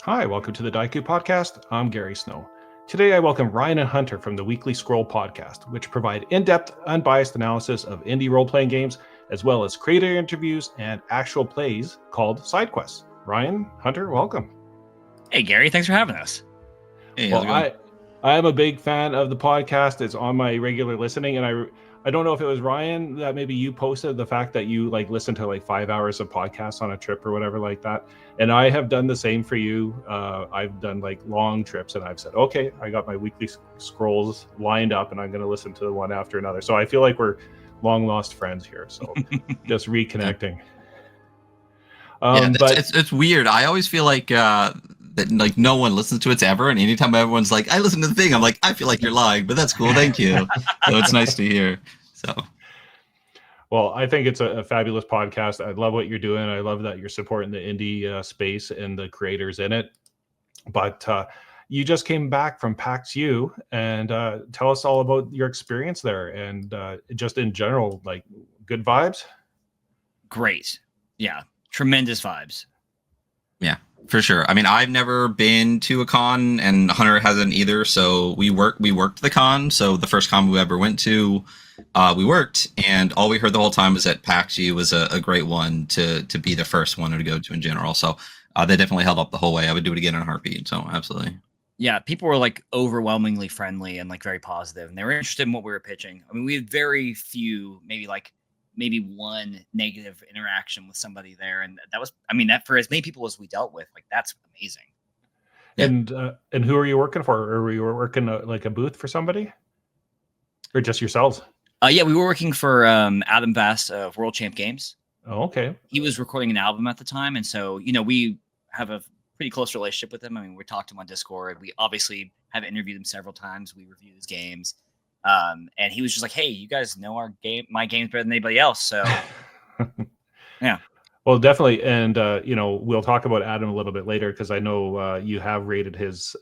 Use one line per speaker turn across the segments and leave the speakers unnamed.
Hi, welcome to the Daiku Podcast. I'm Gary Snow. Today I welcome Ryan and Hunter from the Weekly Scroll Podcast, which provide in-depth, unbiased analysis of indie role-playing games, as well as creator interviews and actual plays called side quests. Ryan, Hunter, welcome.
Hey, Gary, thanks for having us.
Hey,
Well, I am a big fan of the podcast. It's on my regular listening, and I don't know if it was Ryan that maybe you posted the fact that you like listen to like 5 hours of podcasts on a trip or whatever like that. And I have done the same for you. I've done like long trips, and I've said, okay, I got my weekly scrolls lined up, and I'm going to listen to one after another. So I feel like we're long lost friends here. So just reconnecting.
But it's weird. I always feel like that like no one listens to it ever, and anytime everyone's like, I listen to the thing, I'm like, I feel like you're lying, but that's cool, thank you. So it's nice to hear. So
well, I think it's a fabulous podcast. I love what you're doing. I love that you're supporting the indie space and the creators in it. But you just came back from PAX U, and tell us all about your experience there, and just in general, like good vibes.
Great, yeah, tremendous vibes.
Yeah, for sure. I mean, I've never been to a con, and Hunter hasn't either. So we worked the con. So the first con we ever went to, we worked, and all we heard the whole time was that PAX U was a great one to be the first one to go to in general. So they definitely held up the whole way. I would do it again in a heartbeat. So absolutely.
Yeah, people were like overwhelmingly friendly and like very positive, and they were interested in what we were pitching. I mean, we had very few, maybe one negative interaction with somebody there, and that was, I mean, that for as many people as we dealt with, like that's amazing.
Yeah. And who are you working for? Or were you working like a booth for somebody, or just yourselves?
Yeah, we were working for Adam Vast of World Champ Games.
Oh, okay.
He was recording an album at the time, and so we have a pretty close relationship with him. I mean, we talked to him on Discord. We obviously have interviewed him several times. We reviewed his games. And he was just like, hey, you guys know my game's better than anybody else. So yeah.
Well, definitely. And, we'll talk about Adam a little bit later, because I know you have rated his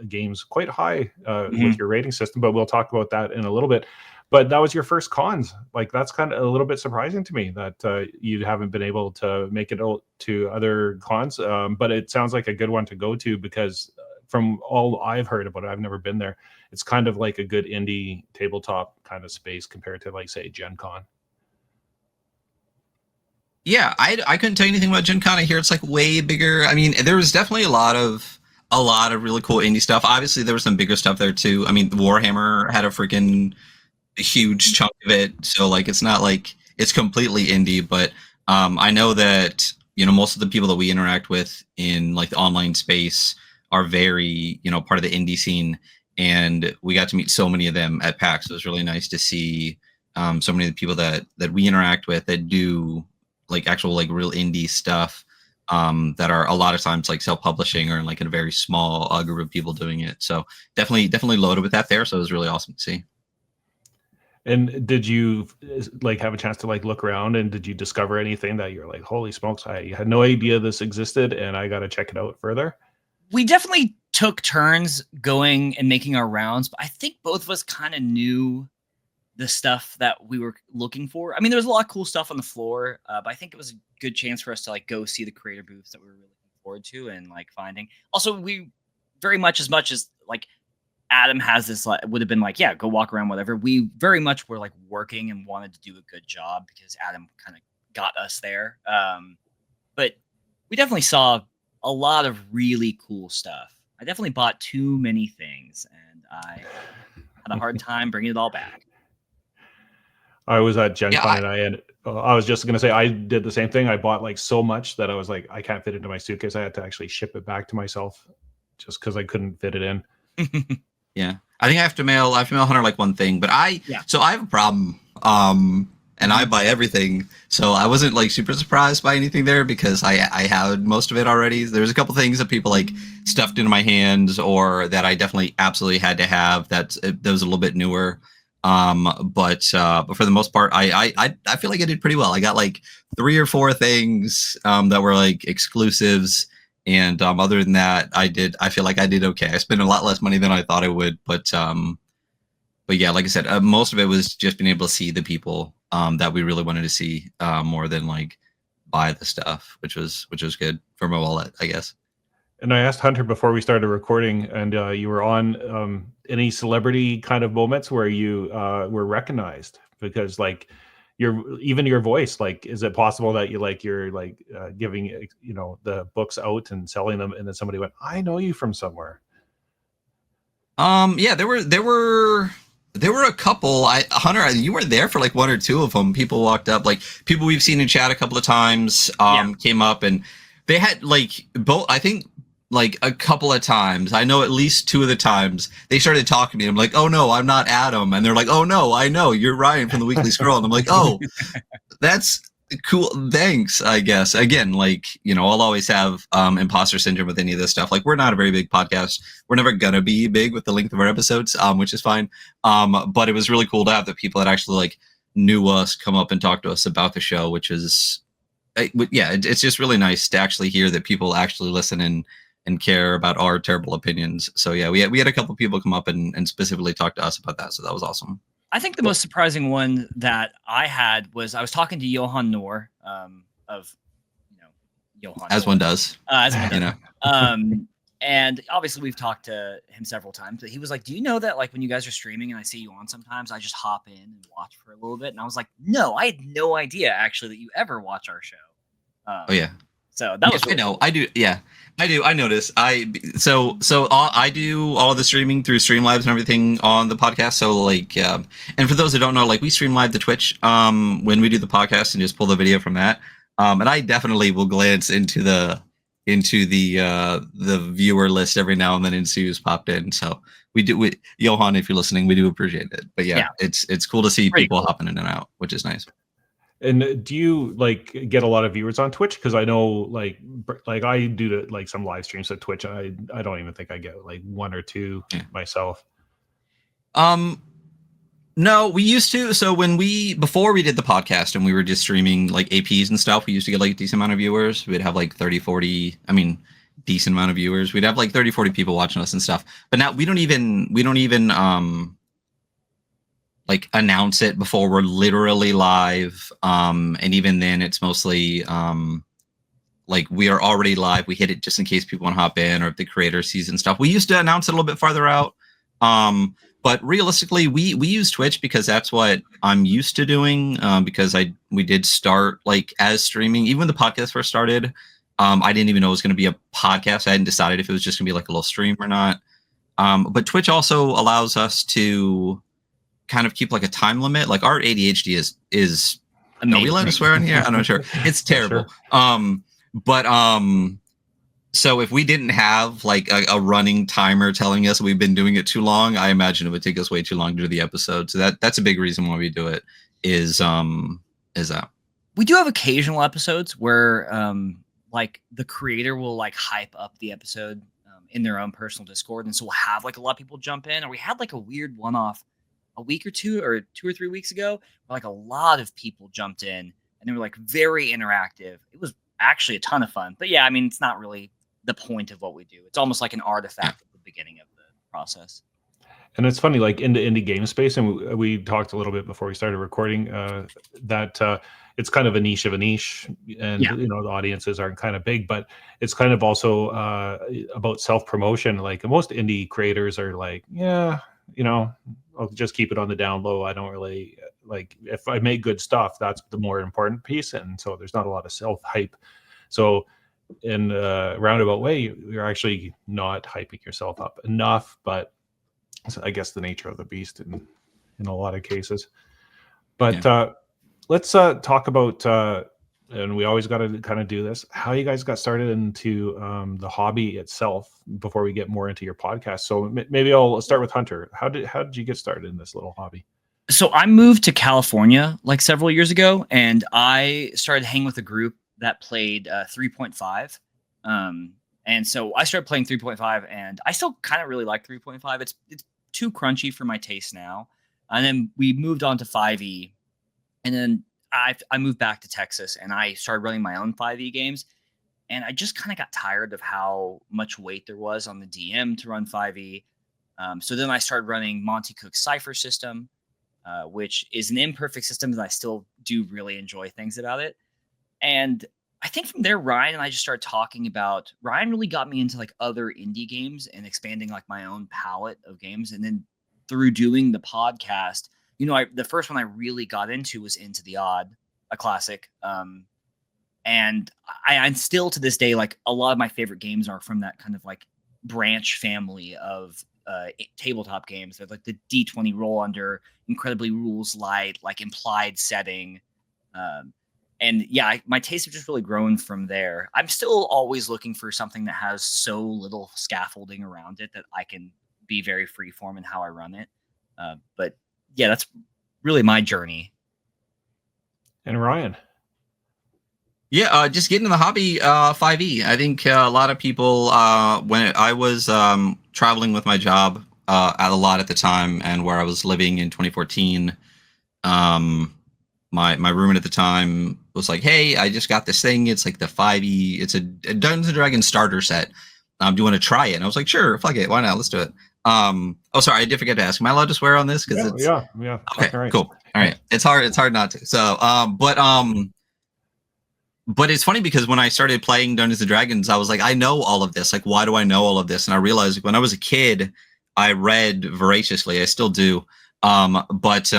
games quite high with your rating system, but we'll talk about that in a little bit. But that was your first cons. Like, that's kind of a little bit surprising to me that you haven't been able to make it to other cons. But it sounds like a good one to go to, because from all I've heard about it, I've never been there. It's kind of like a good indie tabletop kind of space compared to, like, say, Gen Con.
Yeah, I couldn't tell you anything about Gen Con. I hear it's like way bigger. I mean, there was definitely a lot of really cool indie stuff. Obviously, there was some bigger stuff there too. I mean, Warhammer had a freaking huge chunk of it, so like it's not like it's completely indie. But I know that most of the people that we interact with in like the online space are very part of the indie scene. And we got to meet so many of them at PAX. It was really nice to see so many of the people that we interact with that do like actual like real indie stuff that are a lot of times like self-publishing or like in a very small group of people doing it. So definitely loaded with that there. So it was really awesome to see.
And did you like have a chance to like look around, and did you discover anything that you're like, holy smokes, I had no idea this existed and I got to check it out further?
We definitely took turns going and making our rounds, but I think both of us kind of knew the stuff that we were looking for. I mean, there was a lot of cool stuff on the floor, but I think it was a good chance for us to like go see the creator booths that we were really looking forward to and like finding. Also, we very much as like Adam has this, like, would have been like, yeah, go walk around, whatever. We very much were like working and wanted to do a good job because Adam kind of got us there. But we definitely saw a lot of really cool stuff. I definitely bought too many things, and I had a hard time bringing it all back.
I was at Gen Con, and I was just going to say I did the same thing. I bought like so much that I was like, I can't fit it into my suitcase. I had to actually ship it back to myself just because I couldn't fit it in.
Yeah, I think I have to mail Hunter like one thing, but so I have a problem. And I buy everything, so I wasn't like super surprised by anything there because I had most of it already. There's a couple things that people like stuffed into my hands, or that I definitely absolutely had to have. That was a little bit newer, but for the most part, I feel like I did pretty well. I got like 3 or 4 things that were like exclusives, and other than that, I feel like I did okay. I spent a lot less money than I thought I would, but yeah, like I said, most of it was just being able to see the people that we really wanted to see more than like buy the stuff, which was good for my wallet, I guess.
And I asked Hunter before we started recording, and you were on any celebrity kind of moments where you were recognized, because like your voice, like, is it possible that you're giving the books out and selling them, and then somebody went, I know you from somewhere?
Yeah, there were a couple. Hunter, you were there for like one or two of them. People walked up, like people we've seen in chat a couple of times, came up, and they had like both. I think like a couple of times. I know at least two of the times they started talking to me. I'm like, oh no, I'm not Adam, and they're like, oh no, I know you're Ryan from the Weekly Scroll, and I'm like, oh, that's cool. Thanks, I guess. Again, like, I'll always have imposter syndrome with any of this stuff. Like, we're not a very big podcast. We're never gonna be big with the length of our episodes, which is fine. But it was really cool to have the people that actually like knew us come up and talk to us about the show, which is it's just really nice to actually hear that people actually listen and care about our terrible opinions. So yeah, we had a couple people come up and specifically talk to us about that. So that was awesome.
I think the most surprising one that I had was I was talking to Johan Noor of, Johan.
As
Noor.
one does.
As one does. And obviously we've talked to him several times, but he was like, do you know that like when you guys are streaming and I see you on sometimes, I just hop in and watch for a little bit? And I was like, no, I had no idea actually that you ever watch our show.
Oh yeah.
So that was really
I know.
cool.
I do. Yeah, I do. I notice. I do all of the streaming through Streamlabs and everything on the podcast. So like, and for those who don't know, like we stream live to Twitch when we do the podcast and just pull the video from that. And I definitely will glance into the viewer list every now and then and see who's popped in. So we do. Johan, if you're listening, we do appreciate it. But yeah. It's cool to see people hopping in and out, which is nice.
And do you like get a lot of viewers on Twitch? Because I know like I do like some live streams at Twitch, and I don't even think I get like one or two myself.
No, we used to. So before we did the podcast and we were just streaming like APs and stuff, we used to get like a decent amount of viewers. We'd have like 30, 40, decent amount of viewers. We'd have like 30, 40 people watching us and stuff. But now we don't even like announce it before we're literally live. And even then it's mostly like we are already live. We hit it just in case people want to hop in, or if the creator sees and stuff. We used to announce it a little bit farther out. But realistically, we use Twitch because that's what I'm used to doing. Because we did start like as streaming. Even when the podcast first started, I didn't even know it was going to be a podcast. I hadn't decided if it was just going to be like a little stream or not. But Twitch also allows us to kind of keep like a time limit. Like our ADHD is no, we let us swear on here. I'm not sure. It's terrible. Sure. So if we didn't have like a running timer telling us we've been doing it too long, I imagine it would take us way too long to do the episode. So that's a big reason why we do it is that
we do have occasional episodes where like the creator will like hype up the episode in their own personal Discord. And so we'll have like a lot of people jump in, or we had like a weird one-off a week or 2 or 3 weeks ago, where like a lot of people jumped in and they were like very interactive. It was actually a ton of fun. But yeah, I mean, it's not really the point of what we do. It's almost like an artifact at the beginning of the process.
And it's funny, like in the indie game space, and we talked a little bit before we started recording, that it's kind of a niche of a niche, and the audiences aren't kind of big, but it's kind of also about self-promotion. Like most indie creators are like, I'll just keep it on the down low. I don't really like, if I make good stuff, that's the more important piece. And so there's not a lot of self-hype. So in a roundabout way, you're actually not hyping yourself up enough, but I guess the nature of the beast in a lot of cases. But let's talk about, and we always got to kind of do this, how you guys got started into the hobby itself before we get more into your podcast. So maybe I'll start with Hunter. How did you get started in this little hobby?
So I moved to California like several years ago, and I started hanging with a group that played 3.5. And so I started playing 3.5, and I still kind of really like 3.5. It's too crunchy for my taste now. And then we moved on to 5e, and then I moved back to Texas, and I started running my own 5e games. And I just kind of got tired of how much weight there was on the DM to run 5e. So then I started running Monty Cook's Cypher system, which is an imperfect system that I still do really enjoy things about it. And I think from there, Ryan and I just started talking about. Ryan really got me into like other indie games and expanding like my own palette of games, and then through doing the podcast, the first one I really got into was Into the Odd, a classic. And I'm still to this day, like a lot of my favorite games are from that kind of like branch family of tabletop games. They're like the D20 roll under, incredibly rules light, like implied setting. And yeah, my tastes have just really grown from there. I'm still always looking for something that has so little scaffolding around it that I can be very freeform in how I run it. But yeah, that's really my journey.
And Ryan?
Yeah, just getting in the hobby, 5e. I think a lot of people, when I was traveling with my job a lot at the time, and where I was living in 2014, my roommate at the time was like, "Hey, I just got this thing. It's like the 5e. It's a Dungeons and Dragons starter set. Do you want to try it?" And I was like, "Sure, fuck it, why not? Let's do it." Oh, sorry, I did forget to ask. Am I allowed to swear on this? Because
yeah.
Okay, right. Cool. All right, it's hard not to. So, but it's funny because when I started playing Dungeons and Dragons, I was like, I know all of this. Like, why do I know all of this? And I realized when I was a kid, I read voraciously. I still do. But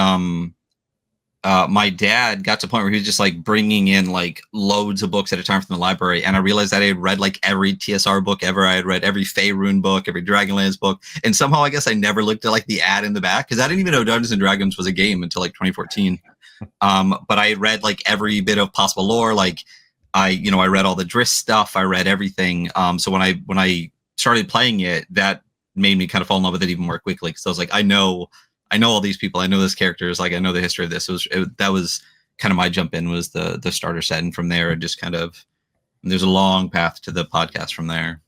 my dad got to a point where he was just like bringing in like loads of books at a time from the library. And I realized that I had read like every TSR book ever. I had read every Faerun book, every Dragonlance book. And somehow I guess I never looked at like the ad in the back because I didn't even know Dungeons and Dragons was a game until like 2014. But I had read like every bit of possible lore. Like I read all the Driss stuff. I read everything. So when I started playing it, that made me kind of fall in love with it even more quickly. Because I was like, I know all these people. I know these characters. Like I know the history of this. That was kind of my jump in, was the starter set, and from there it just kind of, there's a long path to the podcast from there.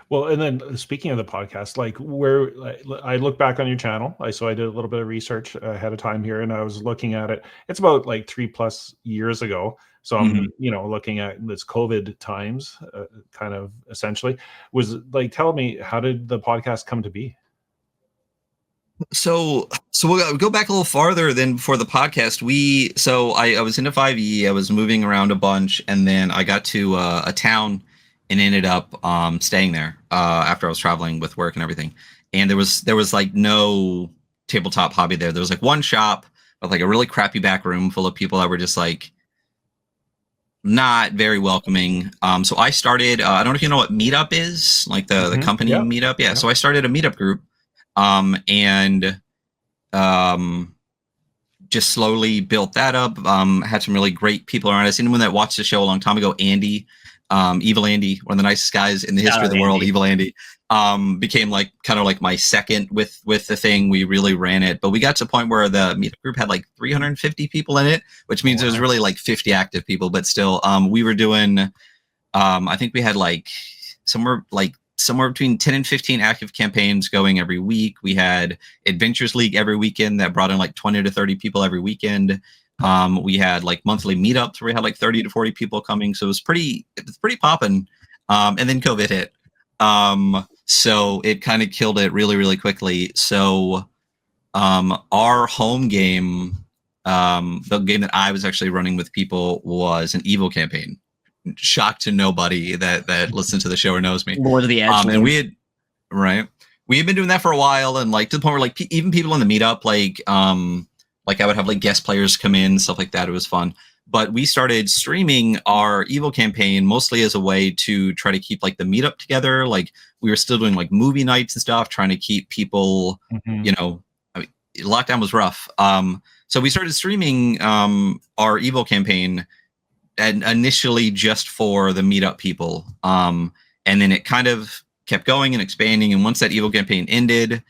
Well, and then speaking of the podcast, like where I look back on your channel, so I did a little bit of research ahead of time here, and I was looking at it. It's about like 3+ years ago. So I'm, looking at this COVID times, kind of essentially. Was like, tell me, how did the podcast come to be?
So we'll go back a little farther than before the podcast. I was into 5e. I was moving around a bunch, and then I got to a town and ended up staying there after I was traveling with work and everything. And there was like no tabletop hobby there. There was like one shop with like a really crappy back room full of people that were just like not very welcoming. So I started, I don't know if you know what Meetup is, like the company Meetup. Yeah. So I started a Meetup group, and just slowly built that up. Had some really great people around us. Anyone that watched the show a long time ago, Andy, Evil Andy, one of the nicest guys in the history of the world, Evil Andy, became like kind of like my second with the thing. We really ran it, but we got to the point where the Meetup group had like 350 people in it, which means there's really like 50 active people, but still, we were doing, I think we had like somewhere between 10 and 15 active campaigns going every week. We had Adventures League every weekend that brought in like 20 to 30 people every weekend. We had like monthly meetups where we had like 30 to 40 people coming. So it was pretty popping. And then COVID hit. So it kind of killed it really, really quickly. So our home game, the game that I was actually running with people, was an Evo campaign. Shock to nobody that listens to the show or knows me.
Lord of the Edge.
And we had been doing that for a while, and like to the point where like even people in the meetup, like I would have like guest players come in, stuff like that. It was fun. But we started streaming our Evo campaign mostly as a way to try to keep like the meetup together. Like we were still doing like movie nights and stuff, trying to keep people, lockdown was rough. So we started streaming our Evo campaign, and initially just for the meetup people. And then it kind of kept going and expanding. And once that Evo campaign ended,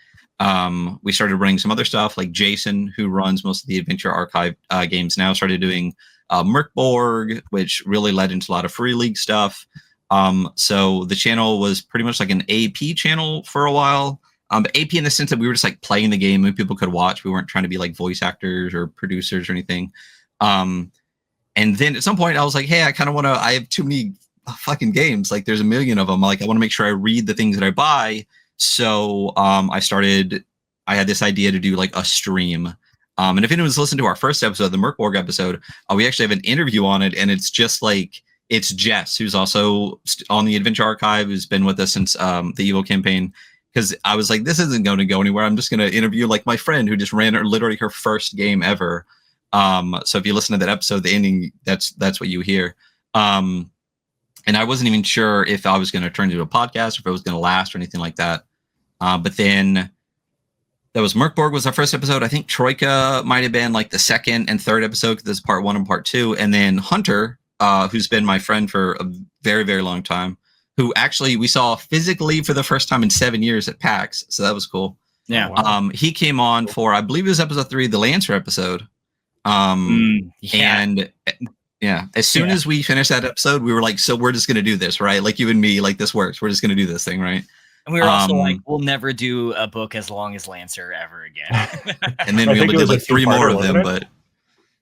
we started running some other stuff. Like Jason, who runs most of the Adventure Archive games now, started doing Merkborg, which really led into a lot of Free League stuff. So the channel was pretty much like an AP channel for a while. But AP in the sense that we were just like playing the game and people could watch. We weren't trying to be like voice actors or producers or anything. And then at some point I was like, hey, I kind of want to, I have too many fucking games. Like there's a million of them. Like I want to make sure I read the things that I buy. So I had this idea to do like a stream. And if anyone's listened to our first episode, the Merkborg episode, we actually have an interview on it, and it's just like it's Jess, who's also on the Adventure Archive, who's been with us since the Evo campaign. Because I was like, this isn't going to go anywhere. I'm just going to interview like my friend who just ran literally her first game ever. So if you listen to that episode, the ending, that's what you hear. And I wasn't even sure if I was going to turn into a podcast or if it was going to last or anything like that. But then that was Merkborg was our first episode. I think Troika might have been like the second and third episode because this is part 1 and part 2. And then Hunter, who's been my friend for a very, very long time, who actually we saw physically for the first time in 7 years at PAX. So that was cool.
Yeah.
Wow.
He came on for, I believe it was episode 3, the Lancer episode.
Yeah.
And yeah, as soon as we finished that episode, we were like, so we're just going to do this, right? Like you and me, like this works. We're just going to do this thing, right?
And we were also like, we'll never do a book as long as Lancer ever again.
And then
I
we
think
only
it was
did like
a
3 more
two-parter,
of them,
wasn't it?
but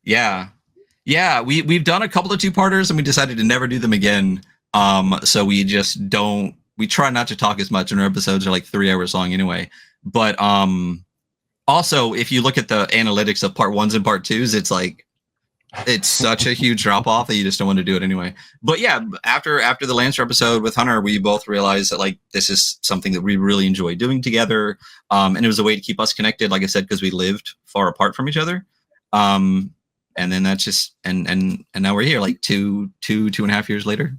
yeah. Yeah, we've done a couple of 2-parters and we decided to never do them again. So we just don't, we try not to talk as much, and our episodes are like 3 hours long anyway. But also, if you look at the analytics of part 1s and part 2s, it's like, it's such a huge drop off that you just don't want to do it anyway. But yeah, after the Lancer episode with Hunter, we both realized that like this is something that we really enjoy doing together. And it was a way to keep us connected, like I said, because we lived far apart from each other. And then that's just and now we're here like two and a half years later.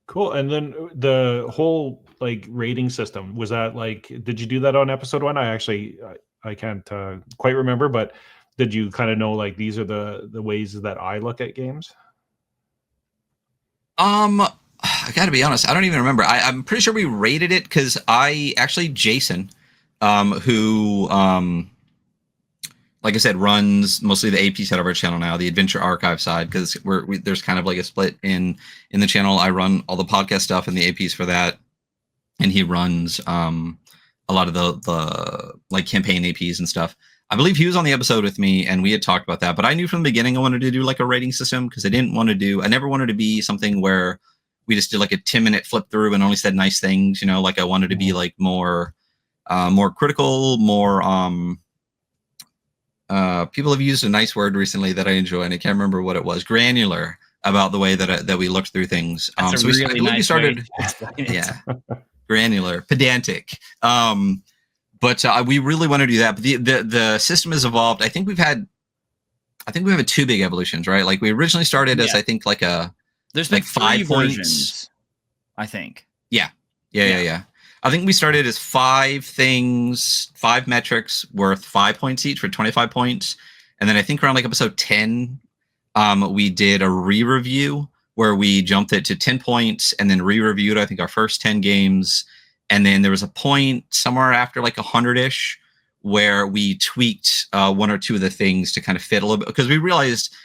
Cool. And then the whole like rating system, was that like, did you do that on episode 1? I can't quite remember, but did you kind of know like these are the ways that I look at games?
I gotta be honest, I don't even remember. I'm pretty sure we rated it because Jason, who like I said, runs mostly the AP side of our channel now, the Adventure Archive side, because there's kind of like a split in the channel. I run all the podcast stuff and the APs for that, and he runs a lot of the like campaign APs and stuff. I believe he was on the episode with me, and we had talked about that. But I knew from the beginning I wanted to do like a rating system because I never wanted to be something where we just did like a 10-minute flip through and only said nice things. You know, like I wanted to be like more critical, more people have used a nice word recently that I enjoy, and I can't remember what it was. Granular about the way that we looked through things.
That's a really nice way to explain it.
Yeah, granular, pedantic. But we really want to do that. But the system has evolved. I think we have 2 big evolutions, right? Like we originally started as I think like
there's been
like 5 points.
versions, I think.
Yeah. I think we started as 5 things, 5 metrics worth 5 points each for 25 points. And then I think around like episode 10, we did a re-review where we jumped it to 10 points and then re-reviewed, I think, our first 10 games. And then there was a point somewhere after like 100-ish where we tweaked 1 or 2 of the things to kind of fit a little bit, because we realized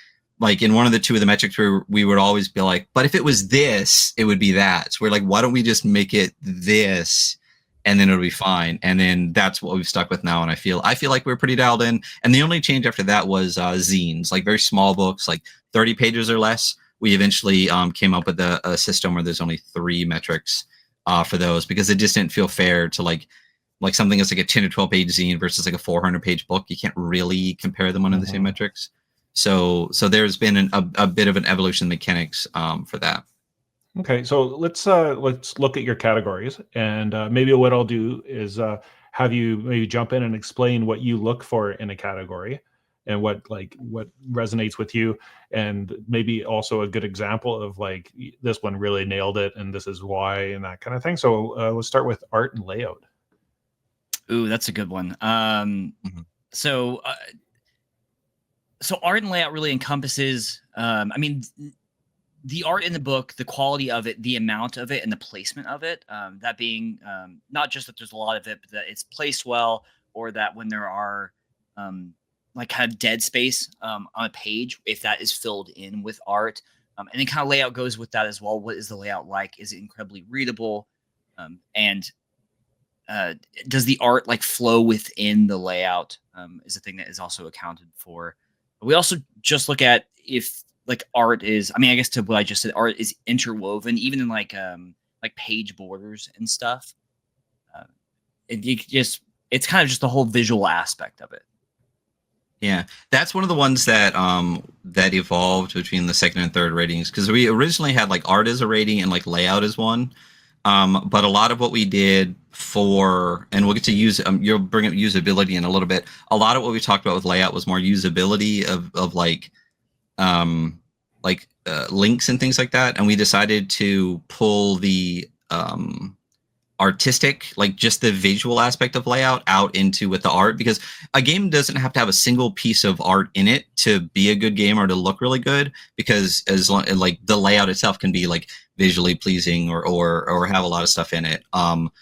like in 1 of the 2 of the metrics we would always be like, but if it was this, it would be that. So we're like, why don't we just make it this and then it'll be fine? And then that's what we've stuck with now. And I feel like we're pretty dialed in. And the only change after that was zines, like very small books, like 30 pages or less. We eventually came up with a system where there's only 3 metrics for those, because it just didn't feel fair to like something that's like a 10 to 12 page zine versus like a 400-page book. You can't really compare them under the same metrics. So there's been a bit of an evolution in mechanics for that.
Okay, so let's look at your categories, and maybe what I'll do is have you maybe jump in and explain what you look for in a category and what resonates with you, and maybe also a good example of like this one really nailed it and this is why, and that kind of thing. So let's start with art and layout.
Ooh, that's a good one. So art and layout really encompasses, I mean, the art in the book, the quality of it, the amount of it, and the placement of it. That being not just that there's a lot of it, but that it's placed well, or that when there are like kind of dead space on a page, if that is filled in with art. And then kind of layout goes with that as well. What is the layout like? Is it incredibly readable? And does the art like flow within the layout? Is a thing that is also accounted for. We also just look at if like art is, I mean, I guess to what I just said, art is interwoven, even in like page borders and stuff. It's kind of just the whole visual aspect of it.
Yeah, that's one of the ones that that evolved between the second and third ratings, because we originally had like art as a rating and like layout as one. But a lot of what we did for, and we'll get to use, you'll bring up usability in a little bit. A lot of what we talked about with layout was more usability of links and things like that. And we decided to pull the artistic, like just the visual aspect of layout out into with the art, because a game doesn't have to have a single piece of art in it to be a good game or to look really good, because as long like the layout itself can be like visually pleasing or have a lot of stuff in it.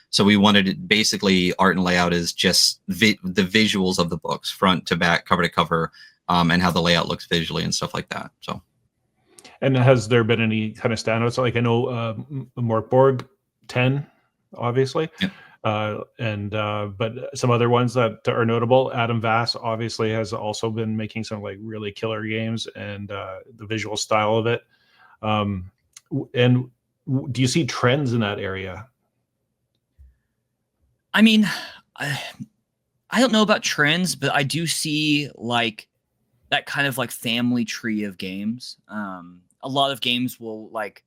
So we wanted it, basically art and layout is just the visuals of the books, front to back, cover to cover, and how the layout looks visually and stuff like that. So,
and has there been any kind of standouts? Like I know Morkborg 10, obviously,
yeah.
But some other ones that are notable. Adam Vass obviously has also been making some like really killer games, and the visual style of it. And do you see trends in that area?
I mean, I don't know about trends, but I do see like that kind of like family tree of games. A lot of games will like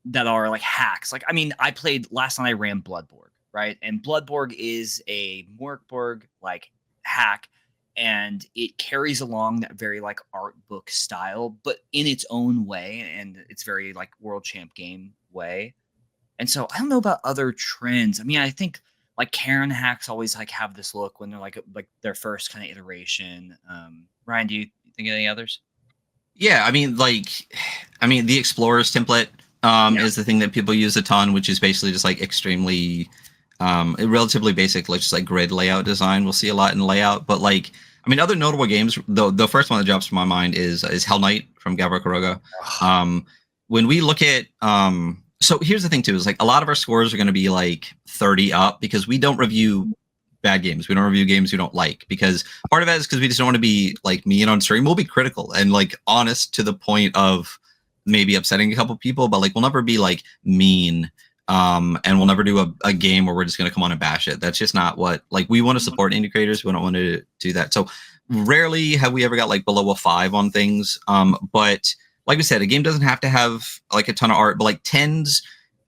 that are like hacks. Like, I mean, I played last night, I ran Bloodborg, right? And Bloodborg is a Morkborg like hack, and it carries along that very like art book style, but in its own way, and it's very like world champ game way. And so I don't know about other trends. I mean, I think like Karen hacks always like have this look when they're like their first kind of iteration. Ryan, do you think of any others?
Yeah, I mean, the Explorers template is the thing that people use a ton, which is basically just like extremely relatively basic, like just like grid layout design. We'll see a lot in layout, but like, I mean, other notable games, the first one that jumps to my mind is Hell Knight from Gabriel Quiroga. When we look at so here's the thing too, is like a lot of our scores are going to be like 30 up, because we don't review bad games. We don't review games we don't like, because part of it is because we just don't want to be like mean on stream. We'll be critical and like honest to the point of maybe upsetting a couple people, but like we'll never be like mean. And we'll never do a game where we're just going to come on and bash it. That's just not what, like, we want to support indie creators. We don't want to do that. So rarely have we ever got like below a 5 on things. But like we said, a game doesn't have to have like a ton of art, but like 10s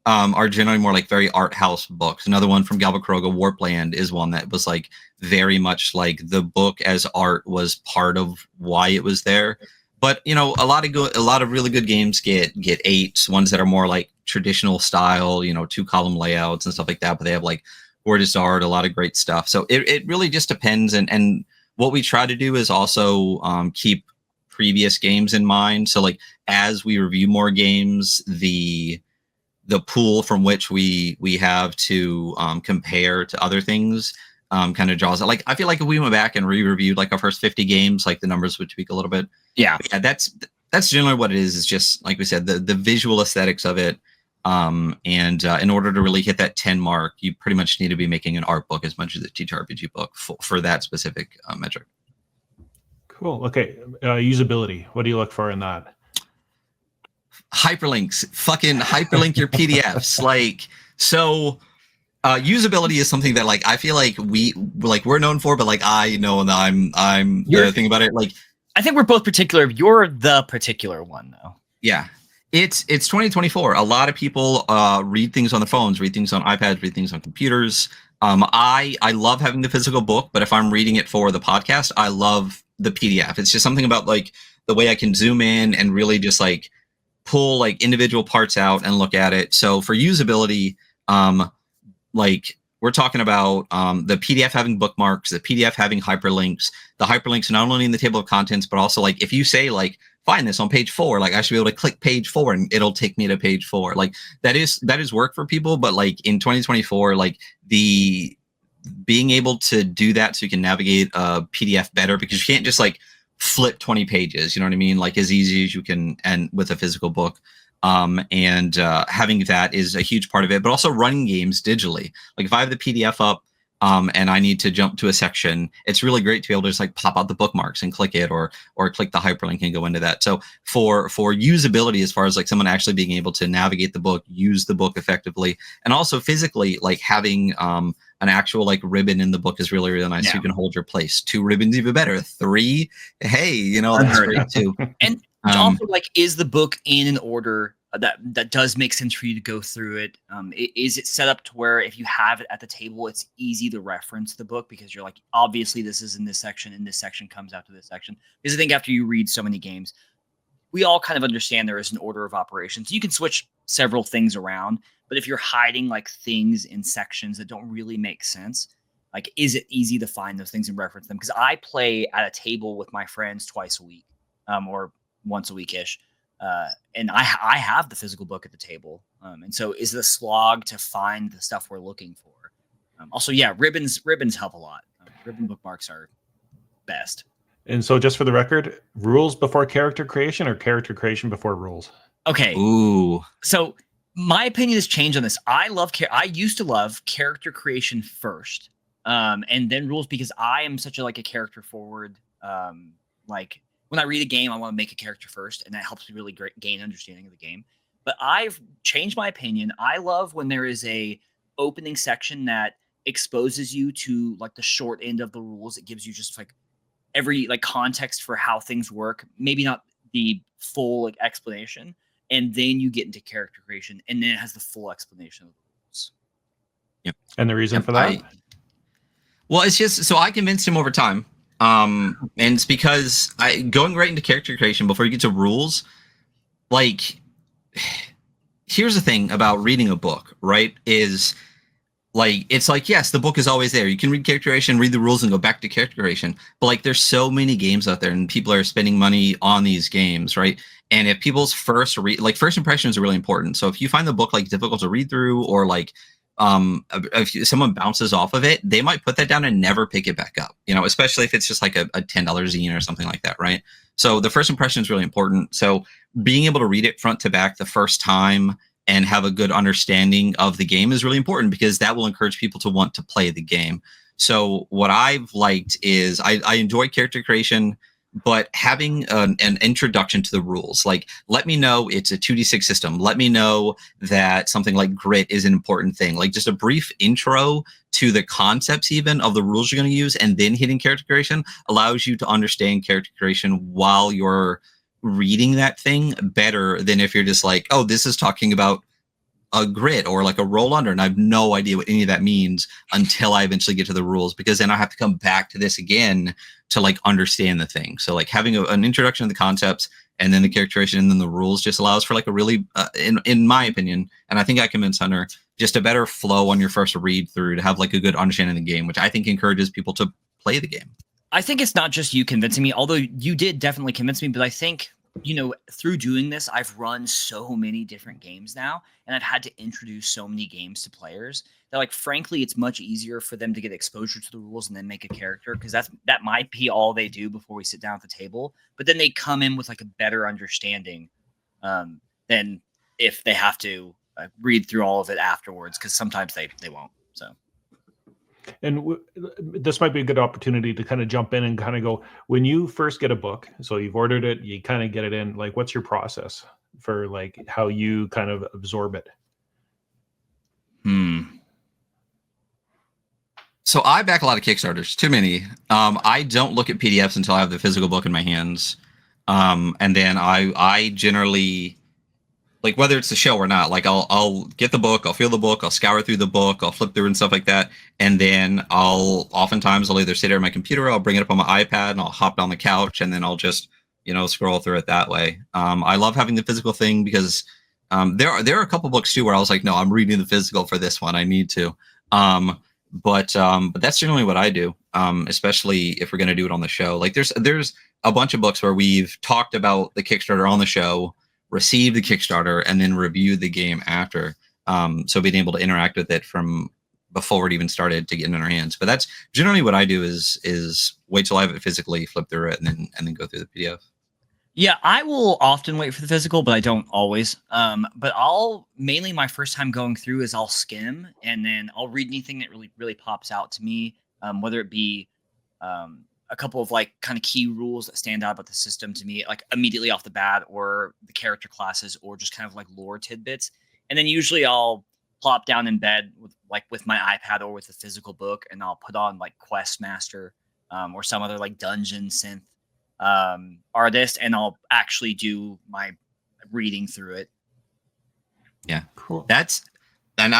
are generally more like very art house books. Another one from Galba Kuroga, Warpland, is one that was like very much like the book as art was part of why it was there. But you know, a lot of really good games get 8s, ones that are more like traditional style, you know, 2-column layouts and stuff like that. But they have like gorgeous art, a lot of great stuff. So it really just depends. And what we try to do is also keep previous games in mind. So like as we review more games, the pool from which we have to compare to other things kind of draws it. Like I feel like if we went back and re-reviewed like our first 50 games, like the numbers would tweak a little bit.
Yeah,
that's generally what it is. It's just like we said, the visual aesthetics of it. And in order to really hit that 10 mark, you pretty much need to be making an art book as much as a TTRPG book for that specific metric.
Cool. Okay. Usability. What do you look for in that?
Hyperlinks. Fucking hyperlink your PDFs. Like, so usability is something that like I feel like we're known for, but like I know that I'm the thing about it. Like
I think we're both particular. You're the particular one though.
Yeah. It's 2024. A lot of people read things on their phones, read things on iPads, read things on computers. I love having the physical book, but if I'm reading it for the podcast, I love the PDF. It's just something about like the way I can zoom in and really just like pull like individual parts out and look at it. So for usability, like we're talking about the PDF having bookmarks, the PDF having hyperlinks, the hyperlinks not only in the table of contents, but also like if you say like, find this on page 4, like I should be able to click page 4 and it'll take me to page 4. Like that is work for people, but like in 2024, like the being able to do that so you can navigate a PDF better, because you can't just like flip 20 pages, you know what I mean? Like as easy as you can, and with a physical book. And having that is a huge part of it, but also running games digitally. Like if I have the PDF up, and I need to jump to a section, it's really great to be able to just like pop out the bookmarks and click it, or click the hyperlink and go into that. So for usability, as far as like someone actually being able to navigate the book, use the book effectively, and also physically like having an actual like ribbon in the book is really, really nice.
Yeah.
You can hold your place. 2 ribbons, even better. 3, hey, you know, that's great too.
And also, like, is the book in an order that does make sense for you to go through it? Is it set up to where if you have it at the table, it's easy to reference the book because you're like, obviously this is in this section, and this section comes after this section. Because I think after you read so many games, we all kind of understand there is an order of operations. You can switch several things around, but if you're hiding like things in sections that don't really make sense, like, is it easy to find those things and reference them? Because I play at a table with my friends twice a week, or once a week-ish. And I have the physical book at the table. And so is the slog to find the stuff we're looking for. Also, yeah, ribbons help a lot. Ribbon bookmarks are best.
And so just for the record, rules before character creation or character creation before rules?
Okay.
Ooh.
So my opinion has changed on this. I used to love character creation first, and then rules, because I am such a character forward. Like, when I read a game, I want to make a character first, and that helps me really gain understanding of the game. But I've changed my opinion. I love when there is a opening section that exposes you to like the short end of the rules. It gives you just like every context for how things work, maybe not the full explanation, and then you get into character creation, and then it has the full explanation of the rules.
Yep.
And the reason for that?
Well, it's just so I convinced him over time. And it's because going right into character creation before you get to rules, like, here's the thing about reading a book, right? Is like, it's like, yes, the book is always there. You can read character creation, read the rules, and go back to character creation. But like, there's so many games out there, and people are spending money on these games, right? And if people's first impressions are really important. So if you find the book like difficult to read through, or like, if someone bounces off of it, they might put that down and never pick it back up, you know, especially if it's just like a $10 zine or something like that, right? So the first impression is really important. So being able to read it front to back the first time and have a good understanding of the game is really important, because that will encourage people to want to play the game. So what I've liked is I enjoy character creation, but having an introduction to the rules, like, let me know it's a 2d6 system. Let me know that something like grit is an important thing. Like, just a brief intro to the concepts even of the rules you're going to use, and then hitting character creation allows you to understand character creation while you're reading that thing better than if you're just like, oh, this is talking about a grit or like a roll under, and I have no idea what any of that means until I eventually get to the rules, because then I have to come back to this again to like understand the thing. So like having an introduction to the concepts and then the characterization and then the rules just allows for like a really, in my opinion, and I think I convinced Hunter, just a better flow on your first read through to have like a good understanding of the game, which I think encourages people to play the game.
I think it's not just you convincing me, although you did definitely convince me, but I think, you know, through doing this, I've run so many different games now, and I've had to introduce so many games to players that, like, frankly, it's much easier for them to get exposure to the rules and then make a character, because that might be all they do before we sit down at the table. But then they come in with like a better understanding than if they have to read through all of it afterwards, because sometimes they won't. So.
And this might be a good opportunity to kind of jump in and kind of go, when you first get a book, so you've ordered it, you kind of get it in, like, what's your process for like how you kind of absorb it?
So I back a lot of Kickstarters, too many. I don't look at PDFs until I have the physical book in my hands. And then I generally, like, whether it's the show or not, like, I'll get the book, I'll feel the book, I'll scour through the book, I'll flip through and stuff like that. And then I'll either sit there on my computer, or I'll bring it up on my iPad and I'll hop on the couch, and then I'll just, you know, scroll through it that way. I love having the physical thing because there are a couple books too where I was like, no, I'm reading the physical for this one. I need to. But that's generally what I do, especially if we're going to do it on the show. Like, there's a bunch of books where we've talked about the Kickstarter on the show, received the Kickstarter, and then reviewed the game after. So being able to interact with it from before it even started to get in our hands. But that's generally what I do is wait till I have it physically, flip through it, and then go through the PDF.
Yeah, I will often wait for the physical, but I don't always. But I'll mainly, my first time going through is I'll skim, and then I'll read anything that really, really pops out to me, whether it be a couple of like kind of key rules that stand out about the system to me, like immediately off the bat, or the character classes, or just kind of like lore tidbits. And then usually I'll plop down in bed with like with my iPad or with a physical book, and I'll put on like Questmaster or some other like dungeon synth artist, and I'll actually do my reading through it.
Yeah,
Cool.
And